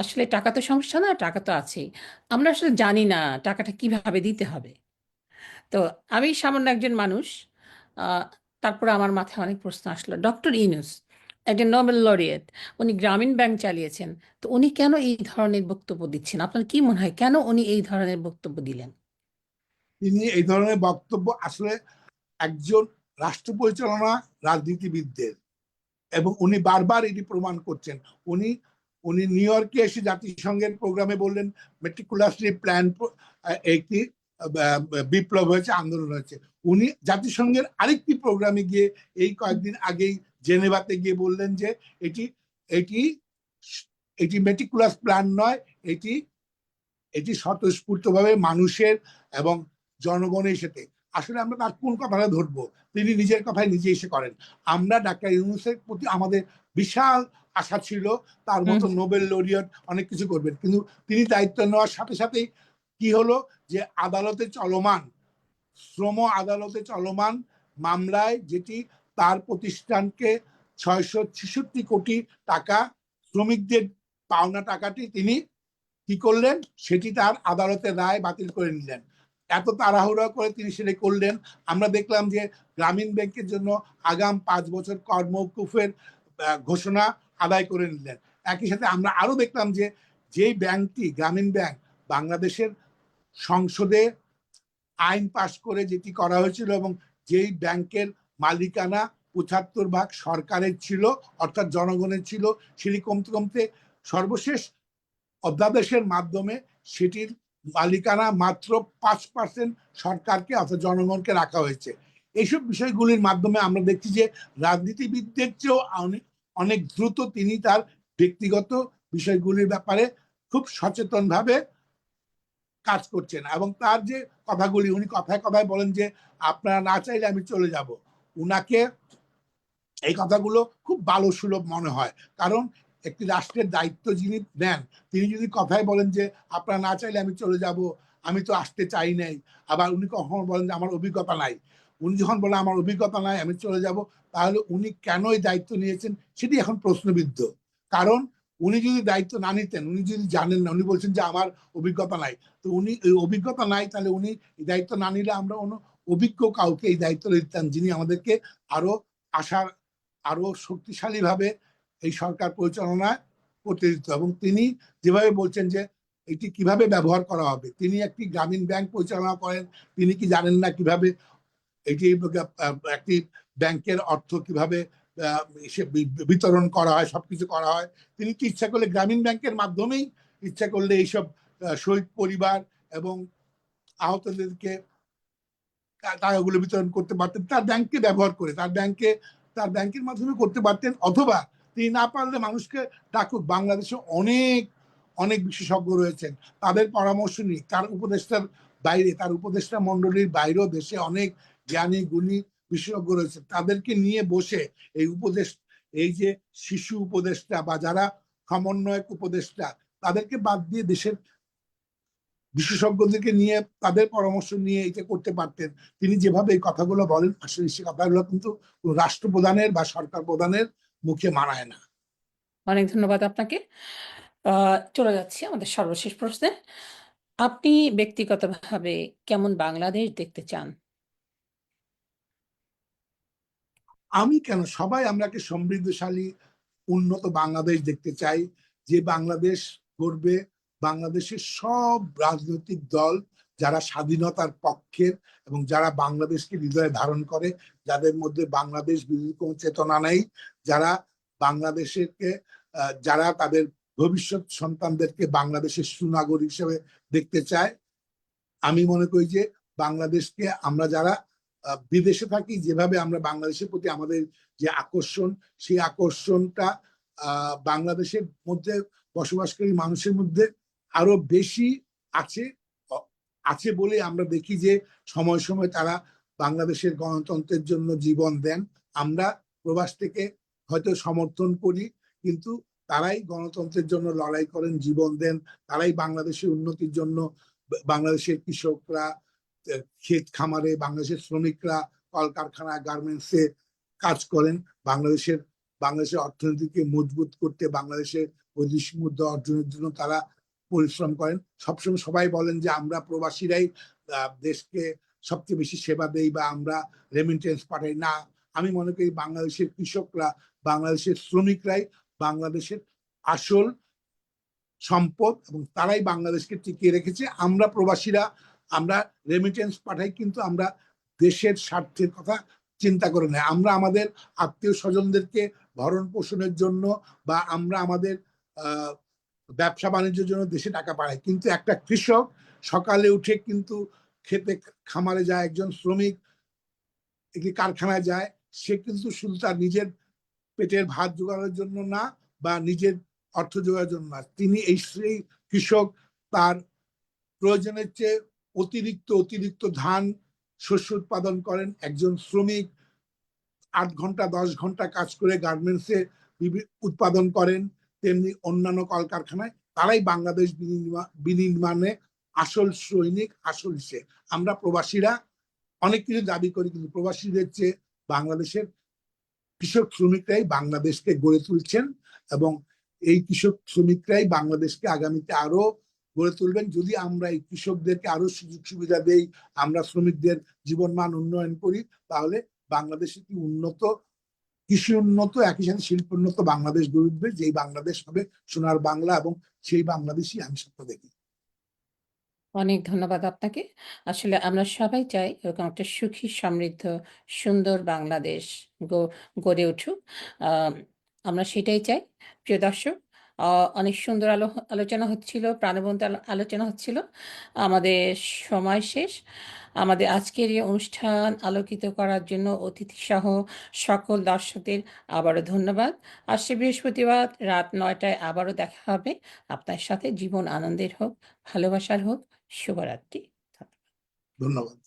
আসলে টাকা তো সমস্যা না, টাকা তো আছেই, আমরা আসলে জানি না টাকাটা কিভাবে দিতে হবে। তো আমি সামান্য একজন মানুষ, আহ, তারপরে আমার মাথায় অনেক প্রশ্ন আসলো। ডক্টর ইউনূস একজন নোবেল লরিয়েট, উনি গ্রামীণ ব্যাংক চালিয়েছেন, তো উনি কেন এই ধরনের বক্তব্য দিচ্ছেন? আপনার কি মনে হয় কেন উনি এই ধরনের বক্তব্য দিলেন? তিনি এই ধরনের বক্তব্য আসলে একজন রাষ্ট্র পরিচালনা রাজনীতিবিদদের, এবং উনি বারবার এটি প্রমাণ করছেন। উনি উনি নিউ ইয়র্কে এসে জাতিসংঘের প্রোগ্রামে বললেন মেটিকুলাসলি প্ল্যান একটি বিপ্লব হয়েছে, আন্দোলন হয়েছে। উনি জাতিসংঘের আরেকটি প্রোগ্রামে গিয়ে এই কয়েকদিন আগেই জেনেভাতে গিয়ে বললেন যে এটি এটি এটি মেটিকুলাস প্ল্যান নয়, এটি এটি স্বতঃস্ফূর্তভাবে মানুষের এবং জনগণের সাথে। আসলে আমরা তার কোন কথাটা ধরবো? তিনি নিজের কথায় নিজে এসে করেন। আমরা ডাক্তার ইউনূসের প্রতি আমাদের বিশাল আশা ছিল, তার মতো নোবেল লরিয়েট অনেক কিছু করবেন, কিন্তু তিনি দায়িত্ব নেওয়ার সাথে সাথেই কি হলো যে আদালতে চলমান শ্রম আদালতে চলমান মামলায়, যেটি তার প্রতিষ্ঠানকে 666 কোটি টাকা শ্রমিকদের পাওনা টাকাটি তিনি কি করলেন, সেটি তার আদালতের রায় বাতিল করে নিলেন। এত তাড়াহুড়া করে তিনি সেটা করলেন। আমরা দেখলাম যে গ্রামীণ ব্যাংকের জন্য আগাম 5 বছর কর মওকুফের ঘোষণা আদায় করে নিলেন। একই সাথে আমরা আরো দেখলাম যে যেই ব্যাংকটি, গ্রামীণ ব্যাংক, বাংলাদেশের সংসদে আইন পাশ করে যেটি করা হয়েছিল এবং যেই ব্যাংকের মালিকানা ৭৫% সরকারের ছিল, অর্থাৎ জনগণের ছিল, সেটি কমতে কমতে সর্বশেষ অধ্যাদেশের মাধ্যমে সেটির মালিকানা মাত্র 5% সরকারকে অর্থাৎ জনগণকে রাখা হয়েছে। এইসব বিষয়গুলির মাধ্যমে আমরা দেখছি যে রাজনীতিবিদদের চেয়েও অনেক দ্রুত তিনি তার ব্যক্তিগত বিষয়গুলির ব্যাপারে খুব সচেতনভাবে কাজ করছেন। এবং তার যে কথাগুলি, উনি কথায় কথায় বলেন যে আপনারা না চাইলে আমি চলে যাব, উনাকে এই কথাগুলো খুব বালসুলভ মনে হয়। কারণ একটি রাষ্ট্রের দায়িত্ব যিনি নেন, তিনি যদি কথায় বলেন যে আপনারা না চাইলে আমি চলে যাব, আমি তো আসতে চাই নাই, আবার উনি কখনো বলেন যে আমার অভিজ্ঞতা নাই, উনি যখন বলেন আমার অভিজ্ঞতা নাই আমি চলে যাব, তাহলে উনি কেন এই দায়িত্ব নিয়েছেন সেটি এখন প্রশ্নবিদ্ধ। কারণ উনি যদি দায়িত্ব না নিতেন, উনি যদি জানেন না, উনি বলছেন যে আমার অভিজ্ঞতা নাই, তো উনি এই অভিজ্ঞতা নাই, তাহলে উনি এই দায়িত্ব না নিলে আমরা অন্য অভিজ্ঞ কাউকে এই দায়িত্ব দিতাম, যিনি আমাদেরকে আরো আশার আরো শক্তিশালীভাবে এই সরকার পরিচালনা করতে দিত। এবং তিনি যেভাবে বলছেন যে এটি কিভাবে ব্যবহার করা হবে, তিনি একটি গ্রামীণ ব্যাংক পরিচালনা করেন, তিনি কি জানেন না কিভাবে এটি একটি ব্যাংকের অর্থ কিভাবে বিতরণ করা হয়, সবকিছু করা হয়। তিনি কি ইচ্ছা করলে গ্রামীণ ব্যাংকের মাধ্যমেই ইচ্ছা করলে এইসব শহীদ পরিবার এবং আহতদেরকে টাকাগুলো বিতরণ করতে পারতেন, তার ব্যাংককে ব্যবহার করে, তার ব্যাংকের মাধ্যমে করতে পারতেন। অথবা তিনি না পারলে মানুষকে ডাকুক, বাংলাদেশে অনেক অনেক বিশেষজ্ঞ রয়েছেন, তাদের পরামর্শ নিই। তার উপদেষ্টার বাইরে, তার উপদেষ্টা মন্ডলীর বাইরেও দেশে অনেক জ্ঞানী গুণী বিশেষজ্ঞ রয়েছেন, তাদেরকে নিয়ে বসে এই যে শিশু উপদেষ্টা বা যারা সমন্বয়ক উপদেষ্টা, তাদেরকে বাদ দিয়ে দেশের বিশেষজ্ঞদেরকে নিয়ে তাদের পরামর্শ নিয়ে এটা করতে পারতেন। তিনি যেভাবে এই কথাগুলো বলেন, আসলে সে কথাগুলো কিন্তু রাষ্ট্রপ্রধানের বা সরকার প্রধানের মুখে মানায় না। অনেক ধন্যবাদ আপনাকে। চলে যাচ্ছি আমাদের সর্বশেষ প্রশ্নে। আপনি ব্যক্তিগতভাবে কেমন বাংলাদেশ দেখতে চান? আমি কেন, সবাই আমরা একটা সমৃদ্ধশালী উন্নত বাংলাদেশ দেখতে চাই, যে বাংলাদেশ গড়বে বাংলাদেশের সব রাজনৈতিক দল যারা স্বাধীনতার পক্ষের এবং যারা বাংলাদেশকে হৃদয়ে ধারণ করে, যাদের মধ্যে বাংলাদেশ বিরোধী কোনো চেতনা নেই, যারা বাংলাদেশকে যারা তাদের ভবিষ্যৎ সন্তানদেরকে বাংলাদেশের সুনাগরিক হিসেবে দেখতে চায়। আমি মনে করি যে বাংলাদেশকে আমরা যারা বিদেশে থাকি, যেভাবে আমরা বাংলাদেশের প্রতি আমাদের যে আকর্ষণ, সেই আকর্ষণটা বাংলাদেশের মধ্যে বসবাসকারী মানুষের মধ্যে আরো বেশি আছে আছে বলে আমরা দেখি যে সময় সময় তারা বাংলাদেশের গণতন্ত্রের জন্য জীবন দেন। আমরা প্রবাস থেকে হয়তো সমর্থন করি, কিন্তু তারাই গণতন্ত্রের জন্য লড়াই করেন, জীবন দেন, তারাই বাংলাদেশের উন্নতির জন্য, বাংলাদেশের কৃষকরা ক্ষেত খামারে, বাংলাদেশের শ্রমিকরা কলকারখানা গার্মেন্টসে কাজ করেন, বাংলাদেশের অর্থনীতিকে মজবুত করতে, বাংলাদেশের বৈদেশিক মুদ্রা অর্জনের জন্য তারা পরিশ্রম করেন। সবসময় সবাই বলেন যে আমরা প্রবাসীরাই দেশকে সবচেয়ে বেশি সেবা দেই বা আমরা রেমিটেন্স পাঠাই। না, আমি মনে করি বাংলাদেশের কৃষকরা, বাংলাদেশের শ্রমিকরাই বাংলাদেশের আসল সম্পদ এবং তারাই বাংলাদেশকে টিকিয়ে রেখেছে। আমরা প্রবাসীরা আমরা রেমিটেন্স পাঠাই, কিন্তু আমরা দেশের স্বার্থের কথা চিন্তা করে না। আমরা আমাদের আত্মীয় স্বজনদেরকে ভরণ পোষণের জন্য বা আমরা আমাদের ব্যবসা বাণিজ্যের জন্য দেশে টাকা পাঠাই, কিন্তু একটা কৃষক সকালে উঠে কিন্তু খেতে খামারে যায়, একজন শ্রমিক একটি কারখানায় যায়, সে কিন্তু শুধু তার নিজের পেটের ভাত জোগাড়ের জন্য না বা নিজের অর্থ জোগাড়ের জন্য না, তিনি সেই কৃষক তার প্রয়োজনের চেয়ে অতিরিক্ত ধান শস্য উৎপাদন করেন। একজন শ্রমিক 8 ঘন্টা 10 ঘন্টা কাজ করে গার্মেন্টসে উৎপাদন করেন, তেমনি অন্যান্য কলকারখানায়, তারাই বাংলাদেশ বিনির্মাণে আসল সৈনিক, আসল সে। আমরা প্রবাসীরা অনেক কিছু দাবি করি, কিন্তু প্রবাসীদের চেয়ে বাংলাদেশের কৃষক শ্রমিকরাই বাংলাদেশকে গড়ে তুলছেন, এবং এই কৃষক শ্রমিকরাই বাংলাদেশকে আগামীতে আরো গড়ে তুলবেন যদি আমরা এই কৃষকদেরকে আরো সুযোগ সুবিধা দেই, আমরা শ্রমিকদের জীবনমান উন্নয়ন করি, তাহলে বাংলাদেশ একটি উন্নত, কৃষি উন্নত, একই সাথে শিল্প উন্নত বাংলাদেশ গড়ে উঠবে, যেই বাংলাদেশ হবে সোনার বাংলা, এবং সেই বাংলাদেশই আমি স্বপ্ন দেখি। অনেক ধন্যবাদ আপনাকে। আসলে আমরা সবাই চাই এরকম একটা সুখী, সমৃদ্ধ, সুন্দর বাংলাদেশ গড়ে উঠুক। আম আমরা সেটাই চাই। প্রিয় দর্শক, অনেক সুন্দর আলোচনা হচ্ছিল, প্রাণবন্ত আলোচনা হচ্ছিল। আমাদের সময় শেষ। আমাদের আজকের এই অনুষ্ঠান আলোকিত করার জন্য অতিথিসহ সকল দর্শকদের আবারও ধন্যবাদ। আসছে বৃহস্পতিবার রাত ৯টায় আবারও দেখা হবে। আপনার সাথে জীবন আনন্দের হোক, ভালোবাসার হোক। শুভরাত্রি। ধন্যবাদ।